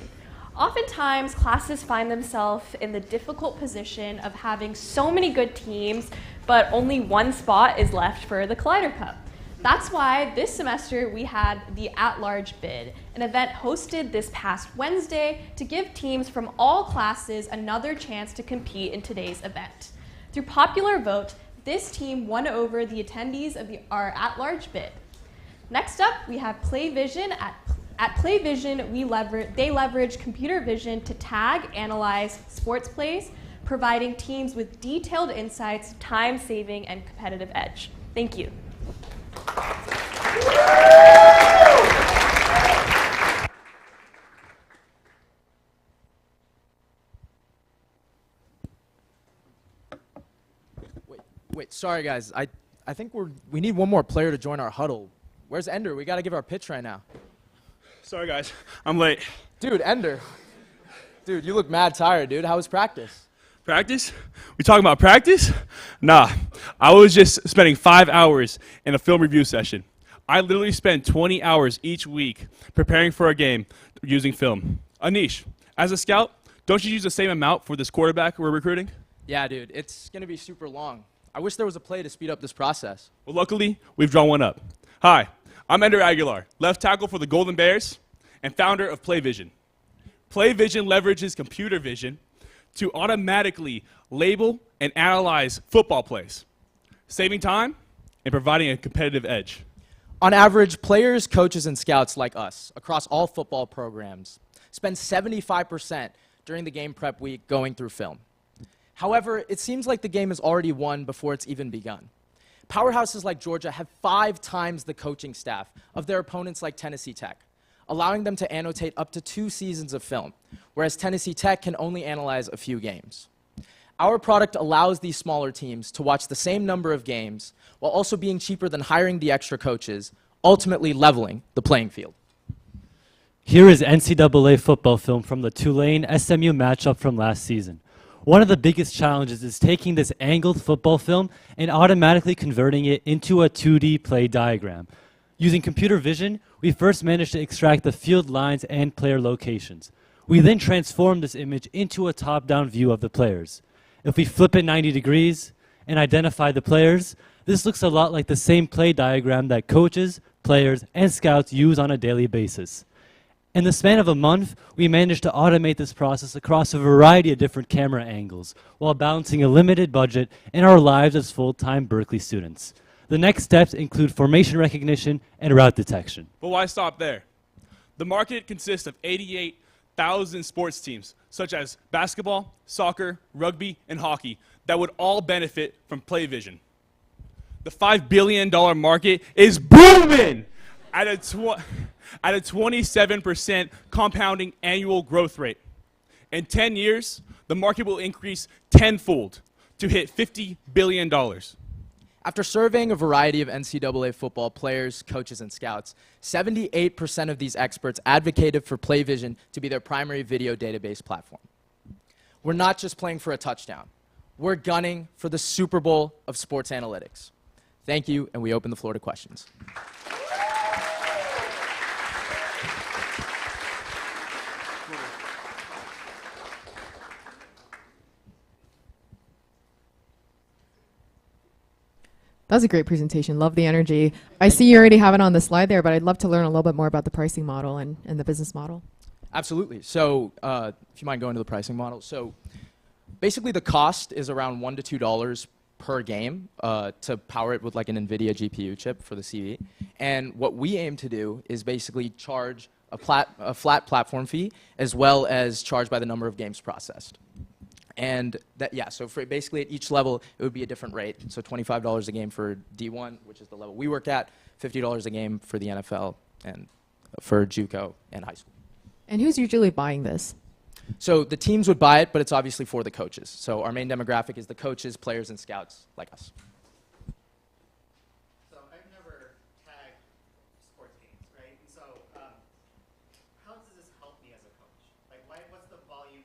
Oftentimes, classes find themselves in the difficult position of having so many good teams, but only one spot is left for the Collider Cup. That's why this semester we had the at-large bid, an event hosted this past Wednesday to give teams from all classes another chance to compete in today's event. Through popular vote, this team won over the attendees of our at-large bid. Next up, we have PlayVision. At PlayVision, they leverage computer vision to tag, analyze sports plays, providing teams with detailed insights, time saving, and competitive edge. Thank you. Wait, sorry guys. I think we need one more player to join our huddle. Where's Ender? We got to give our pitch right now. Sorry guys, I'm late. Dude, Ender. Dude, you look mad tired, dude. How was practice? Practice? We talking about practice? Nah, I was just spending 5 hours in a film review session. I literally spend 20 hours each week preparing for a game using film. Anish, as a scout, don't you use the same amount for this quarterback we're recruiting? Yeah, dude, it's going to be super long. I wish there was a play to speed up this process. Well, luckily, we've drawn one up. Hi, I'm Ender Aguilar, left tackle for the Golden Bears and founder of PlayVision. PlayVision leverages computer vision to automatically label and analyze football plays, saving time and providing a competitive edge. On average, players, coaches, and scouts like us across all football programs spend 75% during the game prep week going through film. However, it seems like the game is already won before it's even begun. Powerhouses like Georgia have 5 times the coaching staff of their opponents like Tennessee Tech, allowing them to annotate up to 2 seasons of film, whereas Tennessee Tech can only analyze a few games. Our product allows these smaller teams to watch the same number of games while also being cheaper than hiring the extra coaches, ultimately leveling the playing field. Here is NCAA football film from the Tulane-SMU matchup from last season. One of the biggest challenges is taking this angled football film and automatically converting it into a 2D play diagram. Using computer vision, we first managed to extract the field lines and player locations. We then transformed this image into a top-down view of the players. If we flip it 90 degrees and identify the players, this looks a lot like the same play diagram that coaches, players, and scouts use on a daily basis. In the span of a month, we managed to automate this process across a variety of different camera angles while balancing a limited budget and our lives as full-time Berkeley students. The next steps include formation recognition and route detection. But why stop there? The market consists of 88,000 sports teams, such as basketball, soccer, rugby, and hockey, that would all benefit from PlayVision. The $5 billion market is booming at a 27% compounding annual growth rate. In 10 years, the market will increase tenfold to hit $50 billion. After surveying a variety of NCAA football players, coaches, and scouts, 78% of these experts advocated for PlayVision to be their primary video database platform. We're not just playing for a touchdown. We're gunning for the Super Bowl of sports analytics. Thank you, and we open the floor to questions. That was a great presentation. Love the energy. I see you already have it on the slide there, but I'd love to learn a little bit more about the pricing model and the business model. Absolutely. So if you mind going to the pricing model. So basically the cost is around $1 to $2 per game to power it with like an NVIDIA GPU chip for the CV. And what we aim to do is basically charge a flat platform fee as well as charge by the number of games processed. And that, yeah, so for basically at each level, it would be a different rate. So $25 a game for D1, which is the level we work at, $50 a game for the NFL, and for JUCO and high school. And who's usually buying this? So the teams would buy it, but it's obviously for the coaches. So our main demographic is the coaches, players, and scouts like us. So I've never tagged sports games, right? And so how does this help me as a coach? Like, what's the volume?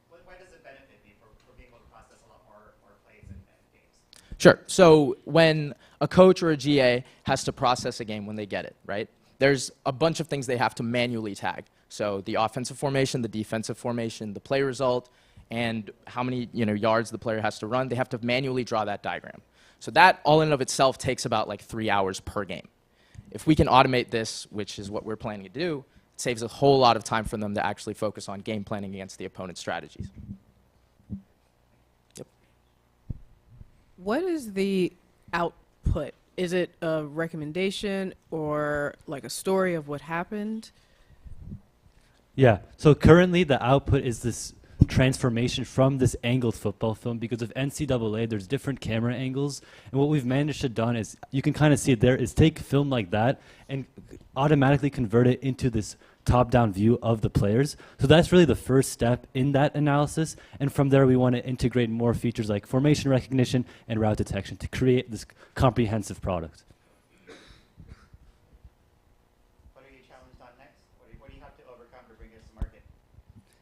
Why does it benefit me for being able to process a lot more plays and games? Sure. So when a coach or a GA has to process a game when they get it, right? There's a bunch of things they have to manually tag. So the offensive formation, the defensive formation, the play result, and how many yards the player has to run. They have to manually draw that diagram. So that all in and of itself takes about like 3 hours per game. If we can automate this, which is what we're planning to do, it saves a whole lot of time for them to actually focus on game planning against the opponent's strategies. Yep. What is the output? Is it a recommendation or like a story of what happened? Yeah, so currently the output is this transformation from this angled football film. Because of NCAA, there's different camera angles, and what we've managed to done is, you can kind of see it there, is take film like that and automatically convert it into this top-down view of the players. So that's really the first step in that analysis, and from there we want to integrate more features like formation recognition and route detection to create this comprehensive product.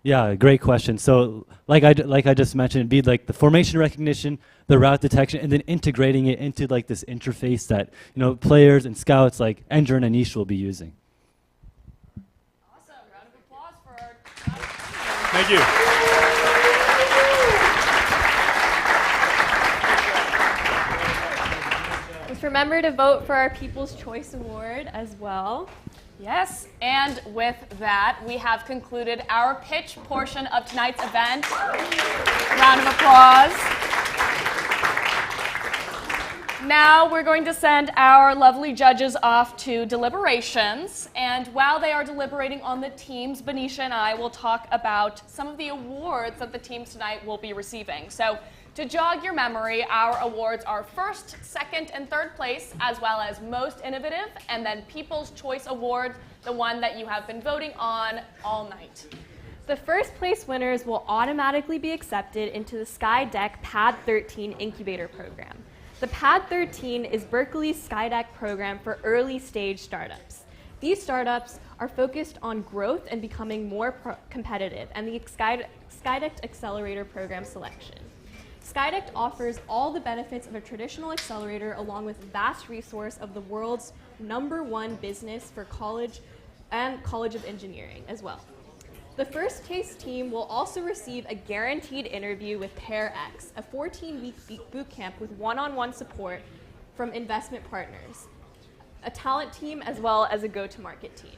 Yeah, great question. So like I just mentioned, it'd be like the formation recognition, the route detection, and then integrating it into like this interface that players and scouts like Ender and Anish will be using. Awesome. Round of applause for our Thank you. Let's remember to vote for our People's Choice Award as well. Yes, and with that, we have concluded our pitch portion of tonight's event. Round of applause. Now we're going to send our lovely judges off to deliberations, and while they are deliberating on the teams, Benisha and I will talk about some of the awards that the teams tonight will be receiving. So, to jog your memory, our awards are first, second, and third place, as well as most innovative, and then People's Choice Award, the one that you have been voting on all night. The first place winners will automatically be accepted into the SkyDeck Pad 13 Incubator Program. The Pad 13 is Berkeley's SkyDeck program for early stage startups. These startups are focused on growth and becoming more competitive, and the SkyDeck Accelerator program selection. SkyDeck offers all the benefits of a traditional accelerator along with vast resource of the world's #1 business for college and College of Engineering as well. The first place team will also receive a guaranteed interview with Pear X, a 14-week boot camp with one-on-one support from investment partners, a talent team, as well as a go-to-market team.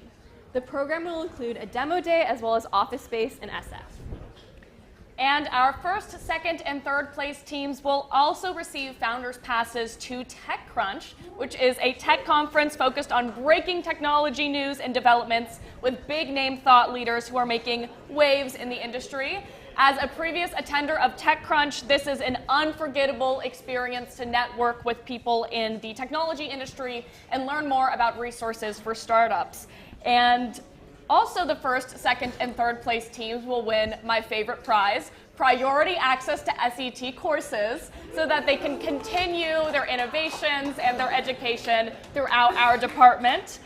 The program will include a demo day as well as office space and SF. And our first, second, and third place teams will also receive founders passes to TechCrunch, which is a tech conference focused on breaking technology news and developments with big name thought leaders who are making waves in the industry. As a previous attender of TechCrunch, this is an unforgettable experience to network with people in the technology industry and learn more about resources for startups. And also, the first, second, and third place teams will win my favorite prize, priority access to SCET courses, so that they can continue their innovations and their education throughout our department.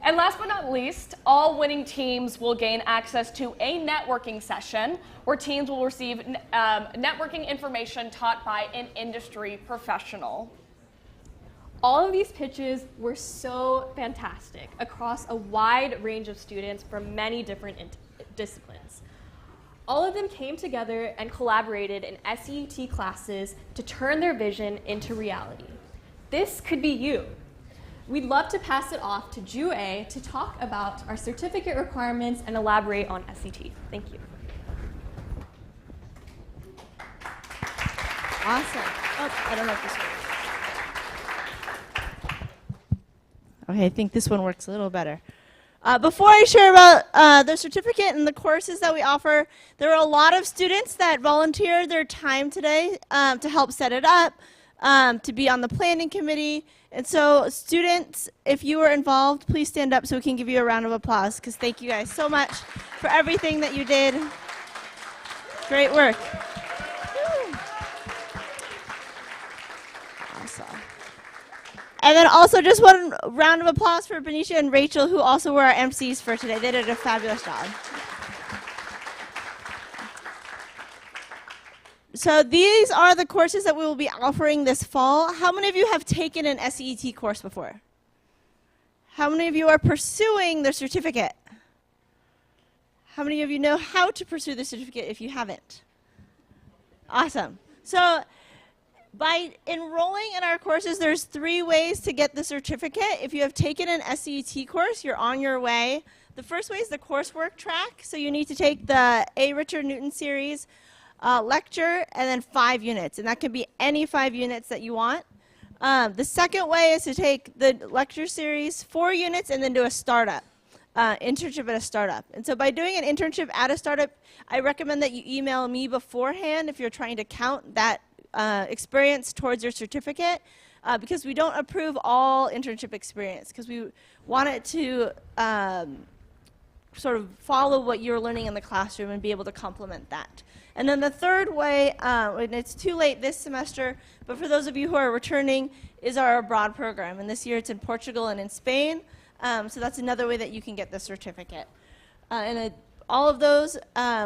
And last but not least, all winning teams will gain access to a networking session where teams will receive networking information taught by an industry professional. All of these pitches were so fantastic across a wide range of students from many different disciplines. All of them came together and collaborated in SCET classes to turn their vision into reality. This could be you. We'd love to pass it off to Ju A to talk about our certificate requirements and elaborate on SCET. Thank you. Awesome. Oh, I don't know if this works. Okay, I think this one works a little better. Before I share about the certificate and the courses that we offer, there are a lot of students that volunteered their time today to help set it up, to be on the planning committee. And so students, if you were involved, please stand up so we can give you a round of applause, because thank you guys so much for everything that you did. Great work. Awesome. And then also just one round of applause for Benicia and Rachel, who also were our MCs for today. They did a fabulous job. So these are the courses that we will be offering this fall. How many of you have taken an SCET course before? How many of you are pursuing the certificate? How many of you know how to pursue the certificate if you haven't? Awesome. So by enrolling in our courses, there's 3 ways to get the certificate. If you have taken an SCET course, you're on your way. The first way is the coursework track. So you need to take the A. Richard Newton series lecture and then 5 units. And that can be any 5 units that you want. The second way is to take the lecture series, 4 units, and then do a startup. Internship at a startup. And so by doing an internship at a startup, I recommend that you email me beforehand if you're trying to count that experience towards your certificate, because we don't approve all internship experience, because we want it to sort of follow what you're learning in the classroom and be able to complement that. And then the third way, and it's too late this semester, but for those of you who are returning, is our abroad program. And this year it's in Portugal and in Spain. So that's another way that you can get the certificate. All of those,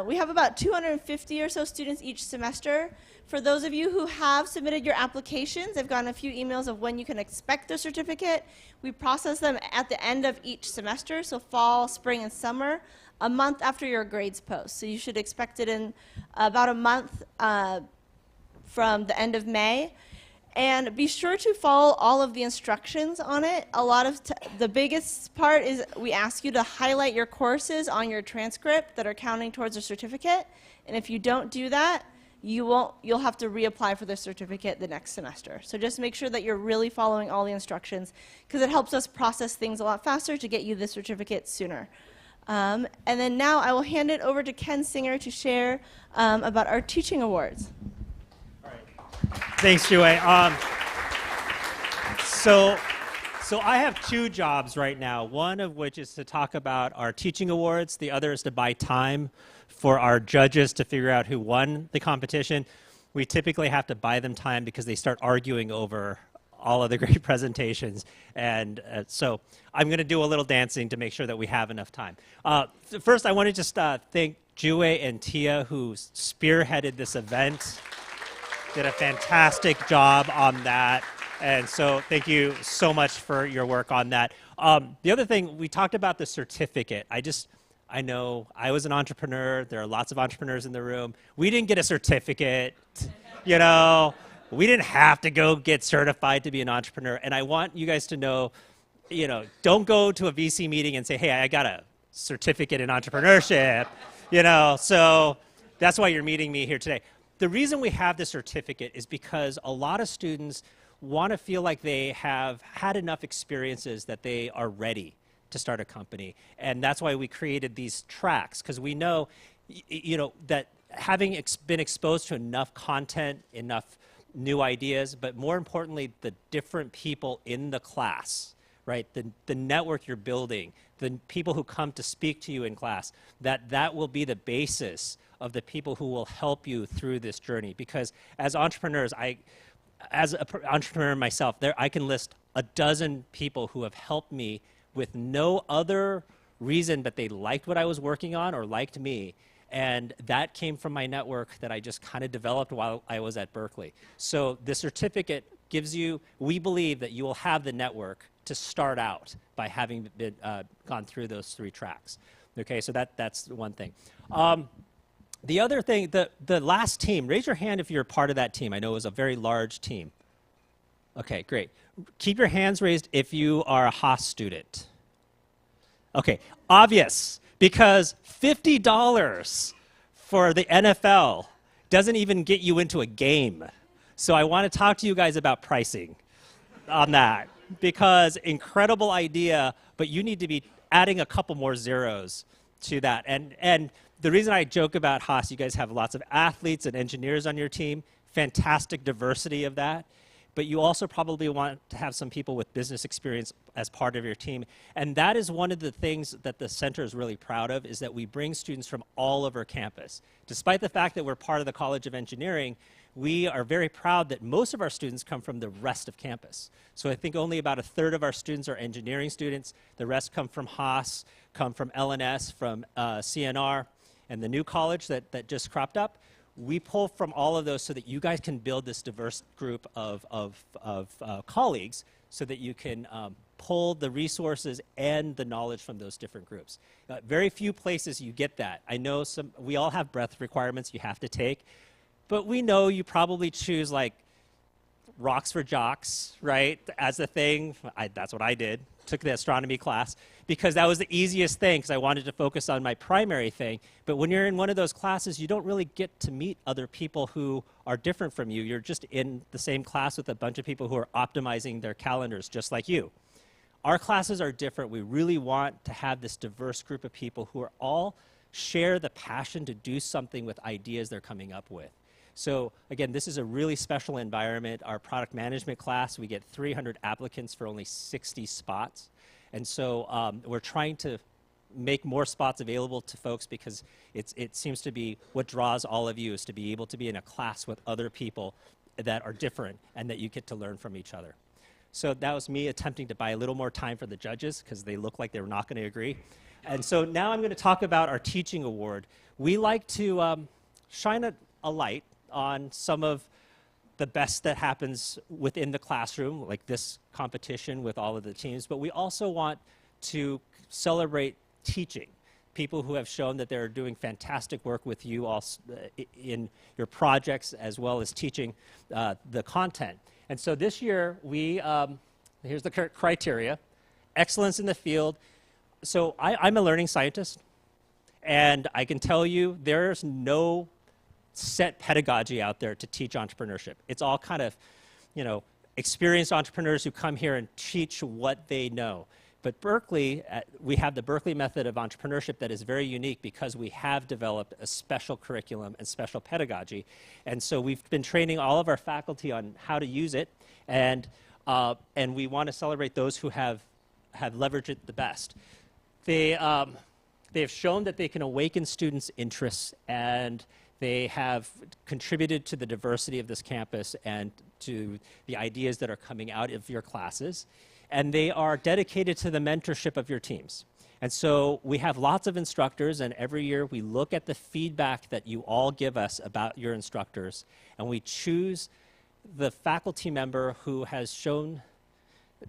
we have about 250 or so students each semester. For those of you who have submitted your applications, I've gotten a few emails of when you can expect the certificate. We process them at the end of each semester, so fall, spring, and summer, a month after your grades post. So you should expect it in about a month from the end of May. And be sure to follow all of the instructions on it. A lot of the biggest part is we ask you to highlight your courses on your transcript that are counting towards a certificate. And if you don't do that, you'll have to reapply for the certificate the next semester. So just make sure that you're really following all the instructions, because it helps us process things a lot faster to get you the certificate sooner. And then now I will hand it over to Ken Singer to share about our teaching awards. Thanks, Jue. So I have 2 jobs right now, one of which is to talk about our teaching awards. The other is to buy time for our judges to figure out who won the competition. We typically have to buy them time because they start arguing over all of the great presentations. And so I'm going to do a little dancing to make sure that we have enough time. First, I want to just thank Jue and Tia, who spearheaded this event. Did a fantastic job on that. And so thank you so much for your work on that. The other thing, we talked about the certificate. I know I was an entrepreneur. There are lots of entrepreneurs in the room. We didn't get a certificate, you know. We didn't have to go get certified to be an entrepreneur. And I want you guys to know, you know, don't go to a VC meeting and say, hey, I got a certificate in entrepreneurship, you know. So that's why you're meeting me here today. The reason we have the certificate is because a lot of students want to feel like they have had enough experiences that they are ready to start a company. And that's why we created these tracks, because we know, you know, that having been exposed to enough content, enough new ideas, but more importantly, the different people in the class, right? The network you're building, the people who come to speak to you in class, that will be the basis of the people who will help you through this journey. Because as entrepreneurs, as an entrepreneur myself, I can list a dozen people who have helped me with no other reason but they liked what I was working on or liked me. And that came from my network that I just kind of developed while I was at Berkeley. So the certificate gives you, we believe that you will have the network to start out by having been, gone through those 3 tracks. Okay, so that's one thing. The other thing, the last team, raise your hand if you're a part of that team. I know it was a very large team. Okay, great. Keep your hands raised if you are a Haas student. Okay, obvious, because $50 for the NFL doesn't even get you into a game. So I want to talk to you guys about pricing on that, because incredible idea, but you need to be adding a couple more zeros to that. And the reason I joke about Haas, you guys have lots of athletes and engineers on your team, fantastic diversity of that. but you also probably want to have some people with business experience as part of your team. And that is one of the things that the center is really proud of, is that we bring students from all over campus. Despite the fact that we're part of the College of Engineering, we are very proud that most of our students come from the rest of campus. So I think only about a third of our students are engineering students. The rest come from Haas, come from LNS, from CNR, and the new college that just cropped up. We pull from all of those so that you guys can build this diverse group of colleagues so that you can pull the resources and the knowledge from those different groups. Very few places you get that. I know we all have breadth requirements you have to take, but we know you probably choose like rocks for jocks, right, as a thing. That's what I did. Took the astronomy class because that was the easiest thing because I wanted to focus on my primary thing. But when you're in one of those classes, you don't really get to meet other people who are different from you. You're just in the same class with a bunch of people who are optimizing their calendars just like you. Our classes are different. We really want to have this diverse group of people who are all share the passion to do something with ideas they're coming up with. So again, this is a really special environment. Our product management class, we get 300 applicants for only 60 spots. And so we're trying to make more spots available to folks because it seems to be what draws all of you is to be able to be in a class with other people that are different and that you get to learn from each other. So that was me attempting to buy a little more time for the judges because they look like they were not going to agree. And so now I'm going to talk about our teaching award. We like to shine a light on some of the best that happens within the classroom, like this competition with all of the teams, but we also want to celebrate teaching. People who have shown that they're doing fantastic work with you all in your projects as well as teaching the content. And so this year, here's the criteria: excellence in the field. So I'm a learning scientist, and I can tell you there's no set pedagogy out there to teach entrepreneurship. It's all kind of, experienced entrepreneurs who come here and teach what they know. But Berkeley, we have the Berkeley method of entrepreneurship that is very unique because we have developed a special curriculum and special pedagogy. And so we've been training all of our faculty on how to use it, and we want to celebrate those who have leveraged it the best. They have shown that they can awaken students' interests, and they have contributed to the diversity of this campus and to the ideas that are coming out of your classes. And they are dedicated to the mentorship of your teams. And so we have lots of instructors, and every year we look at the feedback that you all give us about your instructors, and we choose the faculty member who has shown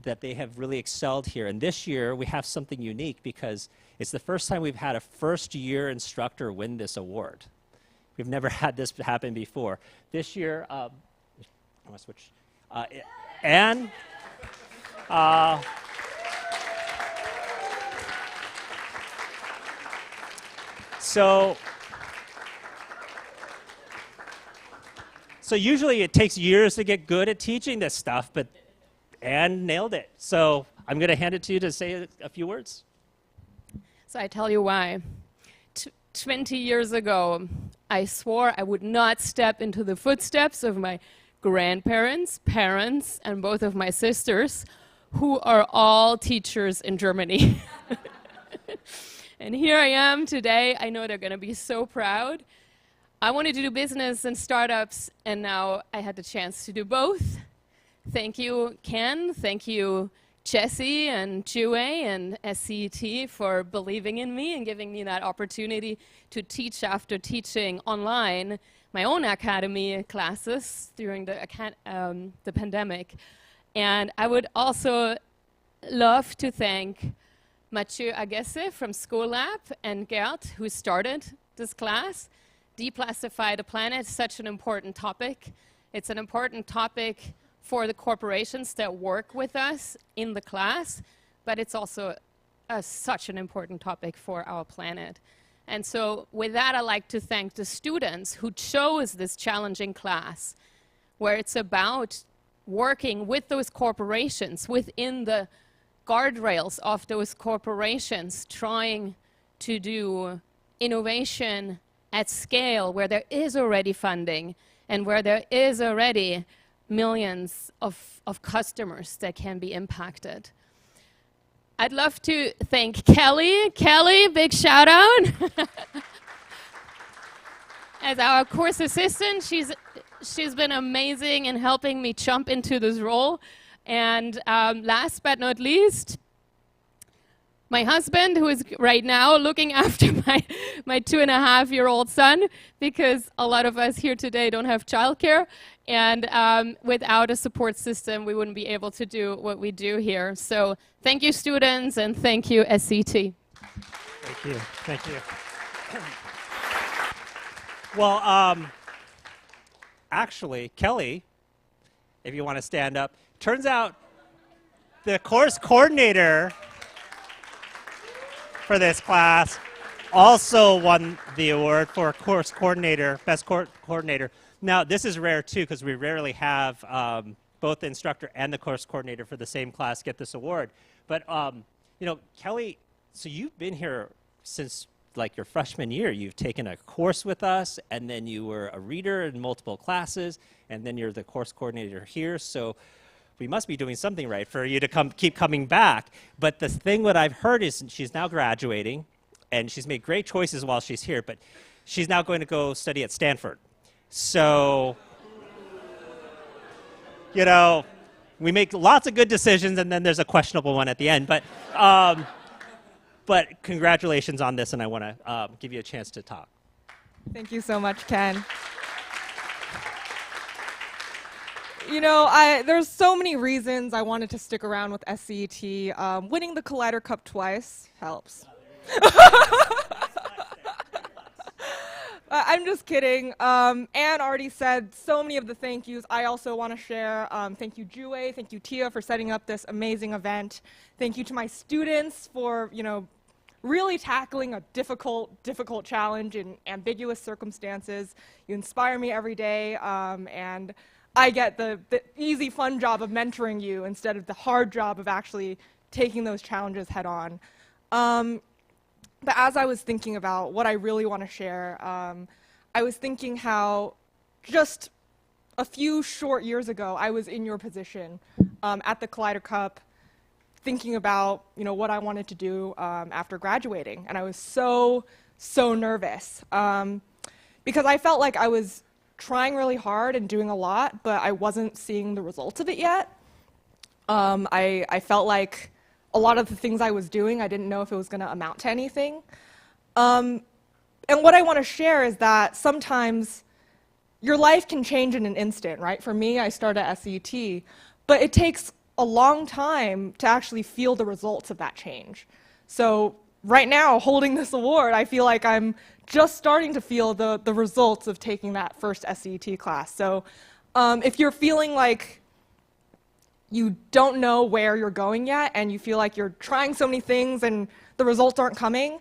that they have really excelled here. And this year we have something unique because it's the first time we've had a first-year instructor win this award. We've never had this happen before. This year, I'm going to switch. Anne. So usually it takes years to get good at teaching this stuff, but Anne nailed it. So I'm going to hand it to you to say a few words. So I tell you why. 20 years ago, I swore I would not step into the footsteps of my grandparents, parents, and both of my sisters, who are all teachers in Germany. And here I am today. I know they're going to be so proud. I wanted to do business and startups, and now I had the chance to do both. Thank you, Ken. Thank you, Jesse and Jue and SCET for believing in me and giving me that opportunity to teach after teaching online my own academy classes during the pandemic. And I would also love to thank Mathieu Agesse from School Lab and Gert, who started this class. Declassify the planet, such an important topic. It's an important topic for the corporations that work with us in the class, but it's also such an important topic for our planet. And so with that, I'd like to thank the students who chose this challenging class, where it's about working with those corporations, within the guardrails of those corporations, trying to do innovation at scale where there is already funding and where there is already millions of customers that can be impacted. I'd love to thank Kelly. Kelly, big shout out. As our course assistant, she's been amazing in helping me jump into this role. And last but not least, my husband, who is right now looking after my 2.5-year-old son, because a lot of us here today don't have childcare. And without a support system, we wouldn't be able to do what we do here. So thank you, students, and thank you, SCET. Thank you. Thank you. Well, actually, Kelly, if you want to stand up, turns out the course coordinator for this class also won the award for course coordinator, best coordinator. Now, this is rare too, because we rarely have both the instructor and the course coordinator for the same class get this award. But you know, Kelly, so you've been here since like your freshman year. You've taken a course with us, and then you were a reader in multiple classes, and then you're the course coordinator here. So we must be doing something right for you to keep coming back. But the thing that I've heard is she's now graduating, and she's made great choices while she's here, but she's now going to go study at Stanford. So, you know, we make lots of good decisions, and then there's a questionable one at the end. But congratulations on this, and I want to give you a chance to talk. Thank you so much, Ken. You know, there's so many reasons I wanted to stick around with SCET. Winning the Collider Cup twice helps. I'm just kidding. Anne already said so many of the thank yous. I also want to share. Thank you, Jue. Thank you, Tia, for setting up this amazing event. Thank you to my students for, you know, really tackling a difficult challenge in ambiguous circumstances. You inspire me every day, and I get the easy, fun job of mentoring you instead of the hard job of actually taking those challenges head on. But as I was thinking about what I really want to share, I was thinking how just a few short years ago, I was in your position at the Collider Cup, thinking about, you know, what I wanted to do after graduating. And I was so nervous because I felt like I was trying really hard and doing a lot, but I wasn't seeing the results of it yet. I felt like a lot of the things I was doing, I didn't know if it was going to amount to anything. And what I want to share is that sometimes your life can change in an instant, right? For me, I started at SCET, but it takes a long time to actually feel the results of that change. So right now, holding this award, I feel like I'm just starting to feel the results of taking that first SCET class. So if you're feeling like you don't know where you're going yet and you feel like you're trying so many things and the results aren't coming,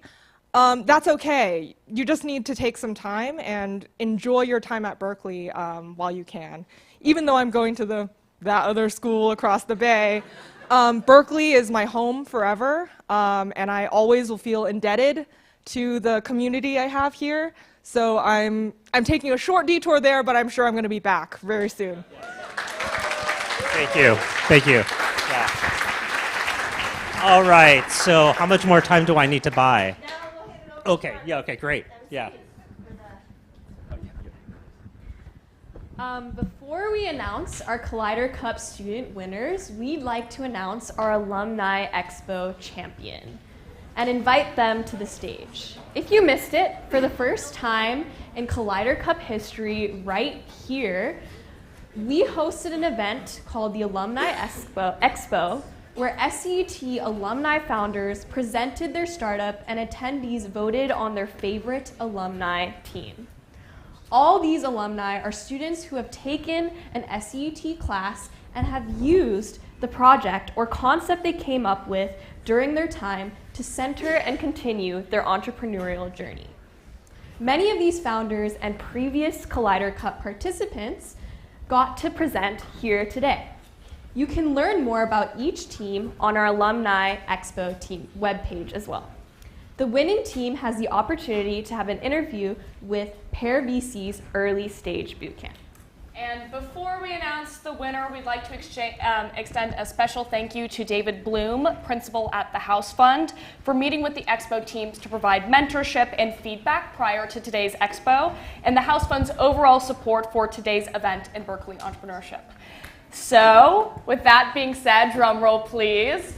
that's okay. You just need to take some time and enjoy your time at Berkeley while you can. Even though I'm going to that other school across the bay, Berkeley is my home forever, and I always will feel indebted to the community I have here. So I'm taking a short detour there, but I'm sure I'm going to be back very soon. Thank you. Thank you. Yeah. All right. So how much more time do I need to buy? Okay. Yeah. Okay. Great. Yeah. Before we announce our Collider Cup student winners, we'd like to announce our Alumni Expo champion and invite them to the stage. If you missed it, for the first time in Collider Cup history right here, we hosted an event called the Alumni Expo, where SCET alumni founders presented their startup and attendees voted on their favorite alumni team. All these alumni are students who have taken an SCET class and have used the project or concept they came up with during their time to center and continue their entrepreneurial journey. Many of these founders and previous Collider Cup participants got to present here today. You can learn more about each team on our Alumni Expo team webpage as well. The winning team has the opportunity to have an interview with Pear VC's early stage bootcamp. And before we announce the winner, we'd like to extend a special thank you to David Bloom, principal at the House Fund, for meeting with the Expo teams to provide mentorship and feedback prior to today's Expo, and the House Fund's overall support for today's event in Berkeley entrepreneurship. So, with that being said, drum roll please.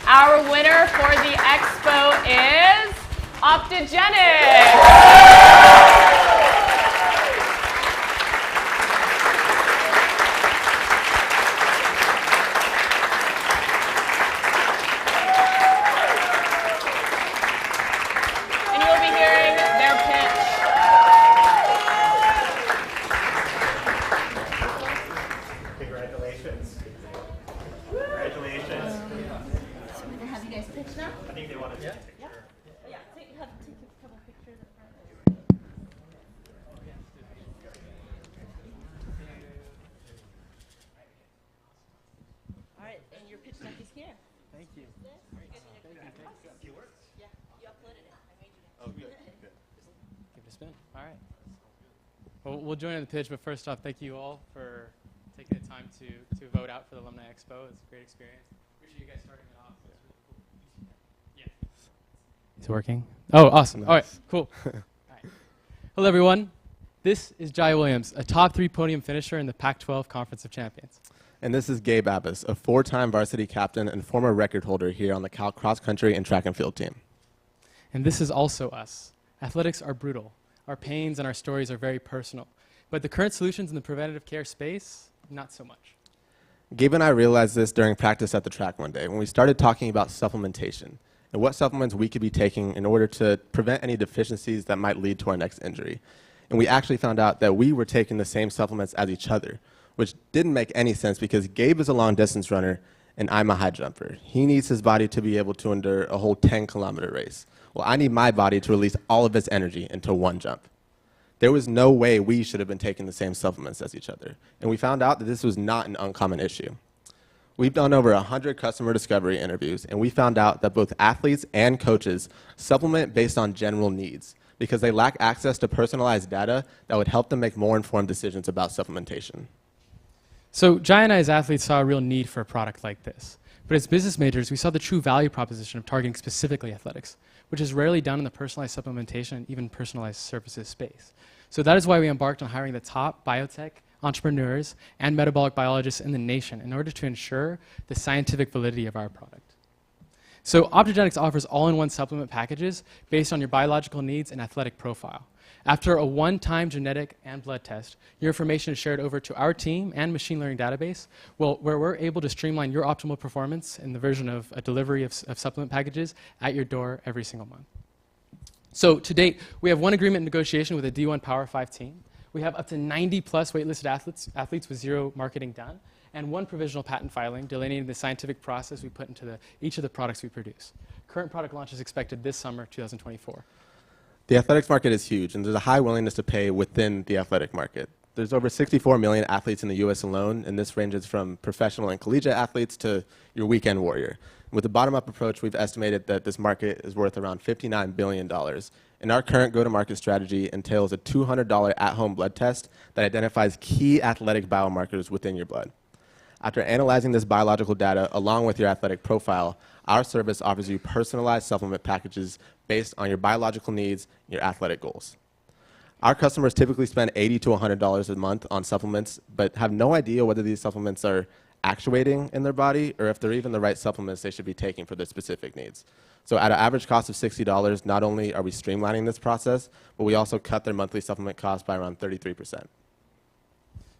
Our winner for the Expo is Optogenic. We'll join in the pitch, but first off, thank you all for taking the time to vote out for the Alumni Expo. It's a great experience. Appreciate you guys starting it off. It's really cool. Yeah. It's working? Oh, awesome. Nice. All right, cool. All right. Hello, everyone. This is Jai Williams, a top 3 podium finisher in the Pac-12 Conference of Champions. And this is Gabe Abbas, a 4-time varsity captain and former record holder here on the Cal cross country and track and field team. And this is also us. Athletics are brutal. Our pains and our stories are very personal. But the current solutions in the preventative care space, not so much. Gabe and I realized this during practice at the track one day when we started talking about supplementation and what supplements we could be taking in order to prevent any deficiencies that might lead to our next injury. And we actually found out that we were taking the same supplements as each other, which didn't make any sense because Gabe is a long distance runner and I'm a high jumper. He needs his body to be able to endure a whole 10-kilometer race. Well, I need my body to release all of its energy into one jump. There was no way we should have been taking the same supplements as each other. And we found out that this was not an uncommon issue. We've done over 100 customer discovery interviews, and we found out that both athletes and coaches supplement based on general needs because they lack access to personalized data that would help them make more informed decisions about supplementation. So Jai and I as athletes saw a real need for a product like this. But as business majors, we saw the true value proposition of targeting specifically athletics, which is rarely done in the personalized supplementation and even personalized services space. So that is why we embarked on hiring the top biotech, entrepreneurs, and metabolic biologists in the nation in order to ensure the scientific validity of our product. So Optogenics offers all-in-one supplement packages based on your biological needs and athletic profile. After a one-time genetic and blood test, your information is shared over to our team and machine learning database, where we're able to streamline your optimal performance in the version of a delivery of supplement packages at your door every single month. So to date, we have one agreement in negotiation with a D1 Power 5 team. We have up to 90-plus waitlisted athletes with zero marketing done, and one provisional patent filing delineating the scientific process we put into each of the products we produce. Current product launch is expected this summer, 2024. The athletics market is huge, and there's a high willingness to pay within the athletic market. There's over 64 million athletes in the US alone, and this ranges from professional and collegiate athletes to your weekend warrior. With the bottom-up approach, we've estimated that this market is worth around $59 billion. And our current go-to-market strategy entails a $200 at-home blood test that identifies key athletic biomarkers within your blood. After analyzing this biological data along with your athletic profile, our service offers you personalized supplement packages based on your biological needs and your athletic goals. Our customers typically spend $80 to $100 a month on supplements, but have no idea whether these supplements are actuating in their body or if they're even the right supplements they should be taking for their specific needs. So at an average cost of $60, not only are we streamlining this process, but we also cut their monthly supplement cost by around 33%.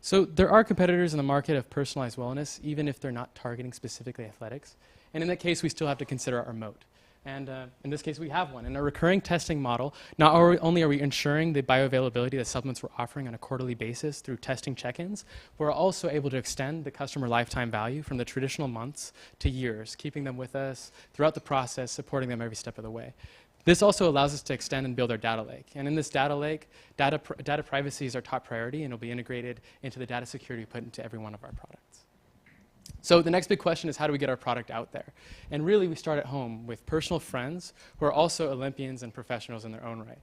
So there are competitors in the market of personalized wellness, even if they're not targeting specifically athletics. And in that case, we still have to consider our moat. And in this case, we have one. In a recurring testing model, not only are we ensuring the bioavailability that supplements we're offering on a quarterly basis through testing check-ins, we're also able to extend the customer lifetime value from the traditional months to years, keeping them with us throughout the process, supporting them every step of the way. This also allows us to extend and build our data lake. And in this data lake, data privacy is our top priority, and it'll be integrated into the data security we put into every one of our products. So the next big question is, how do we get our product out there? And really, we start at home with personal friends who are also Olympians and professionals in their own right.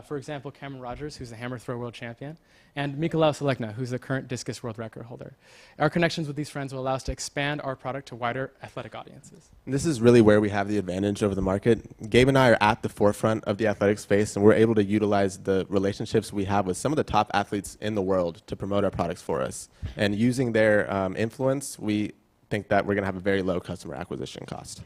For example, Cameron Rogers, who's the hammer throw world champion, and Mikolaos Alekna, who's the current discus world record holder. Our connections with these friends will allow us to expand our product to wider athletic audiences. And this is really where we have the advantage over the market. Gabe and I are at the forefront of the athletic space, and we're able to utilize the relationships we have with some of the top athletes in the world to promote our products for us. And using their influence, we think that we're going to have a very low customer acquisition cost.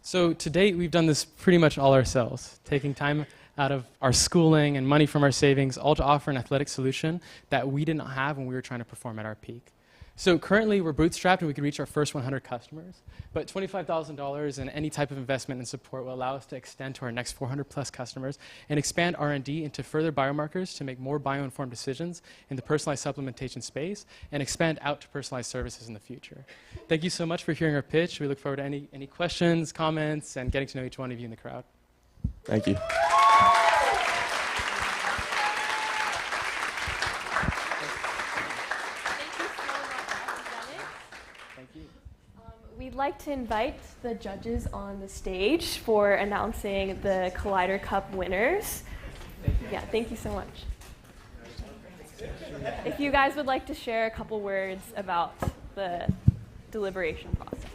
So to date, we've done this pretty much all ourselves, taking time out of our schooling and money from our savings, all to offer an athletic solution that we did not have when we were trying to perform at our peak. So currently, we're bootstrapped and we could reach our first 100 customers, but $25,000 in any type of investment and support will allow us to extend to our next 400 plus customers and expand R&D into further biomarkers to make more bio-informed decisions in the personalized supplementation space and expand out to personalized services in the future. Thank you so much for hearing our pitch. We look forward to any questions, comments, and getting to know each one of you in the crowd. Thank you. We'd like to invite the judges on the stage for announcing the Collider Cup winners. Yeah, thank you so much. If you guys would like to share a couple words about the deliberation process.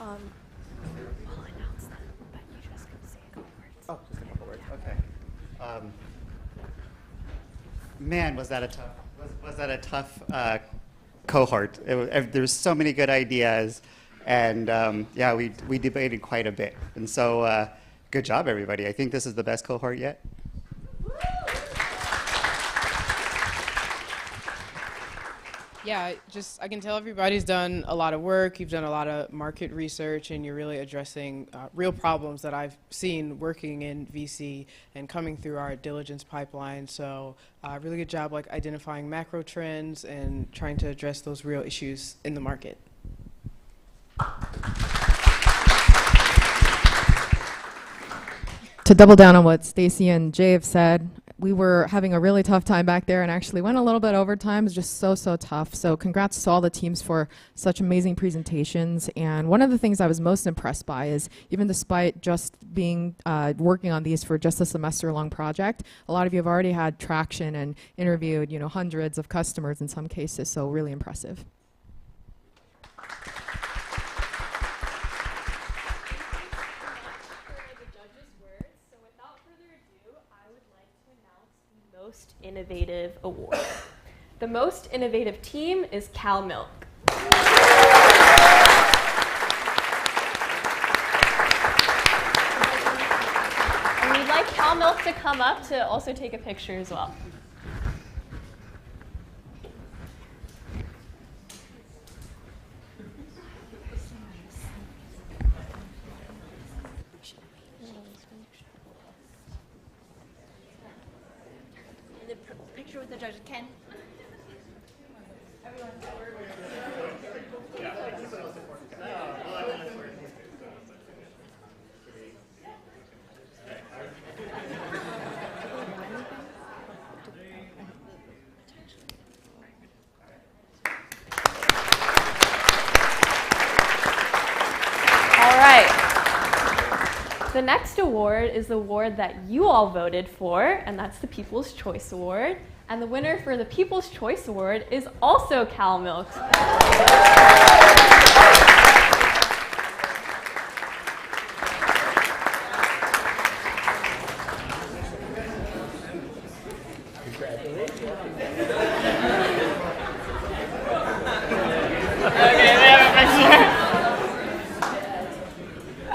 I'll announce them, but you just can say a couple words. Oh, just a couple words. Okay. Man, was that a tough cohort. There's so many good ideas, and yeah, we debated quite a bit. And so, good job, everybody. I think this is the best cohort yet. Yeah, I can tell everybody's done a lot of work. You've done a lot of market research, and you're really addressing real problems that I've seen working in VC and coming through our diligence pipeline. So really good job like identifying macro trends and trying to address those real issues in the market. To double down on what Stacy and Jay have said, we were having a really tough time back there and actually went a little bit overtime. It's just so tough. So congrats to all the teams for such amazing presentations. And one of the things I was most impressed by is even despite just being working on these for just a semester-long project, a lot of you have already had traction and interviewed, hundreds of customers in some cases. So really impressive. Most Innovative Award. The most innovative team is Cal Milk. And we'd like Cal Milk to come up to also take a picture as well. Picture with the judges. Ken. All right. The next award is the award that you all voted for, and that's the People's Choice Award. And the winner for the People's Choice Award is also Cal Milk.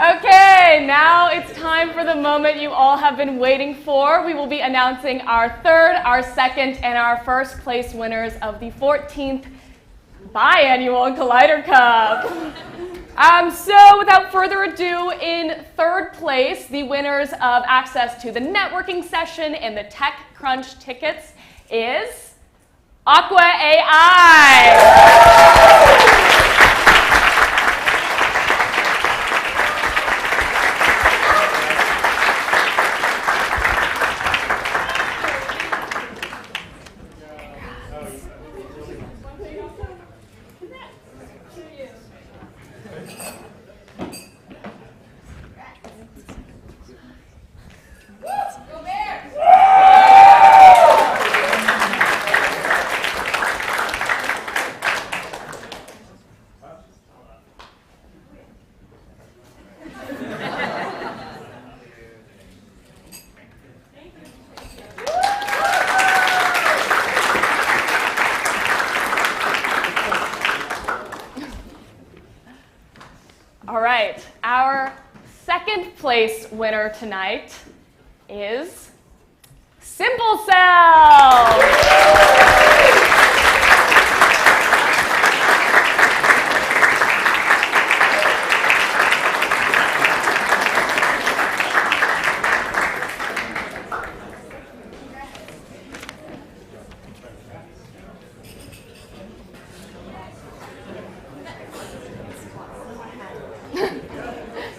Okay, now it's time for the moment you all have been waiting for. We will be announcing our third, our second, and our first place winners of the 14th biannual Collider Cup. So without further ado, in third place, the winners of access to the networking session and the Tech Crunch tickets is Aqua AI. second place winner tonight is Simple Cell.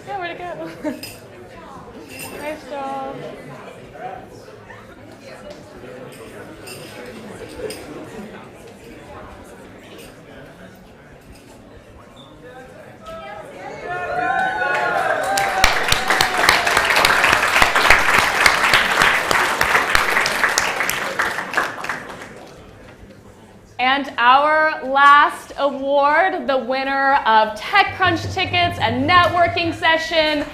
Yeah, where'd it go? Nice job. And our last award, the winner of TechCrunch tickets and networking session,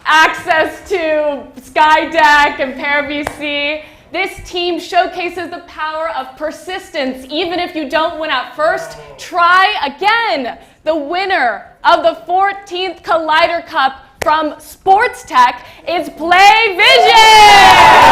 access to Skydeck and Pear VC. This team showcases the power of persistence. Even if you don't win at first, try again. The winner of the 14th Collider Cup from SportsTech is Play Vision.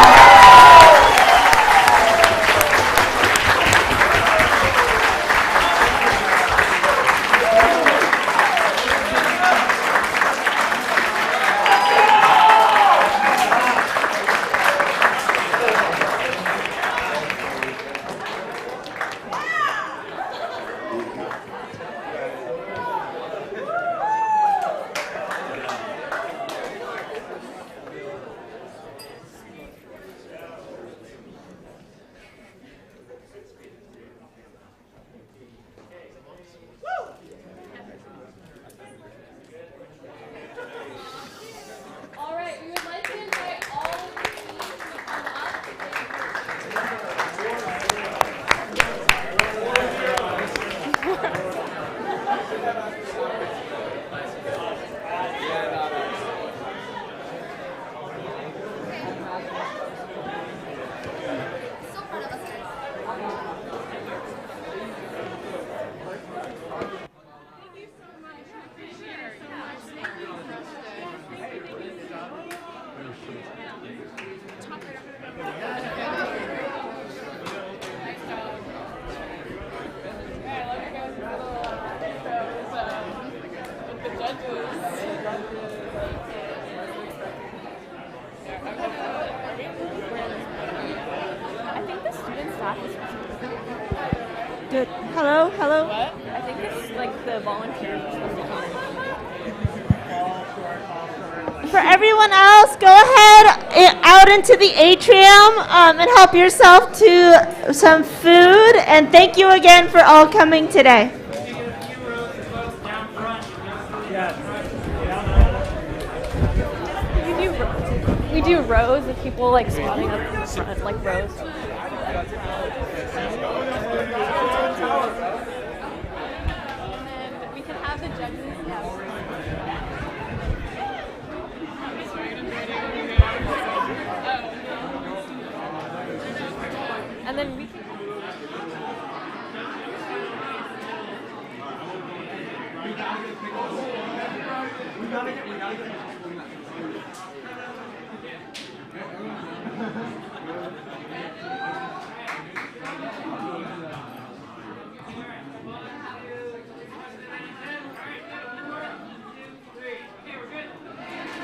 Good. Hello, hello. What? I think it's like the volunteers are supposed to come in. For everyone else, go ahead out into the atrium and help yourself to some food. And thank you again for all coming today. We do rows of people like squatting up in the front, like rows. And we can have the judges. And then we can.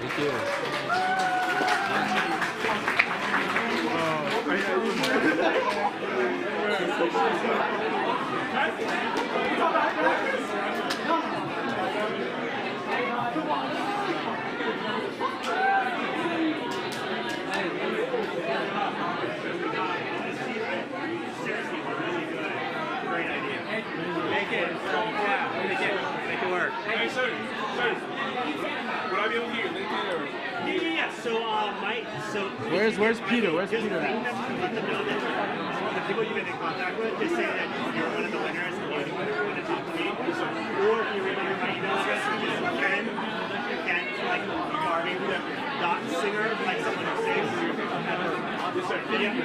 Thank you. Make it work. Hey, sir. Would I be able to hear LinkedIn or? Yeah. So Where's Peter? Where's Peter? The people you've been in contact with, just say that you're one of the winners and you want to talk to me. Or if you remember my email address, just Ken, like regarding the dot singer, like someone who sings. Yeah.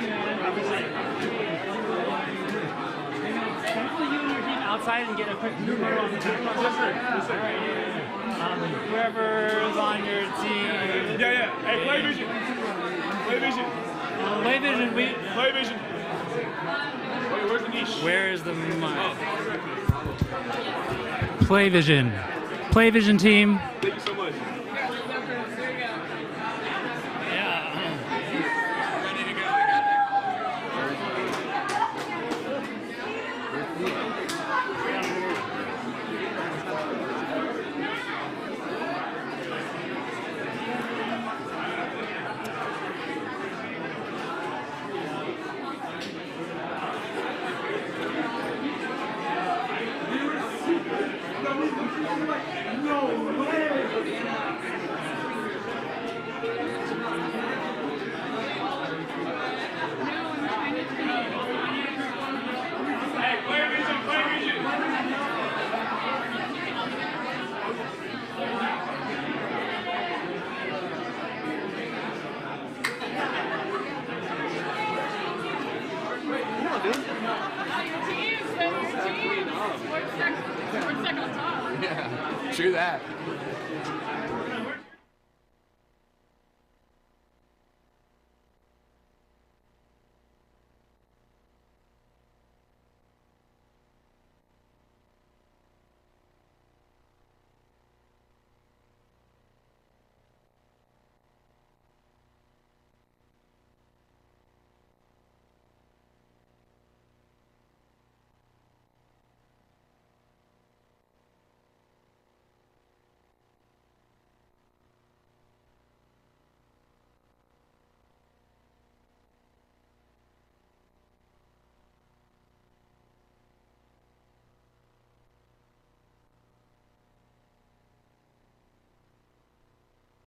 Hopefully you and your team outside outside and get a quick number on the whoever's on your team. Yeah. Hey, play vision. Play vision. Play vision. Play vision. Wait, where's the niche? Where is the mic? Play vision. Play vision team. Thank you so much. Yeah, true that.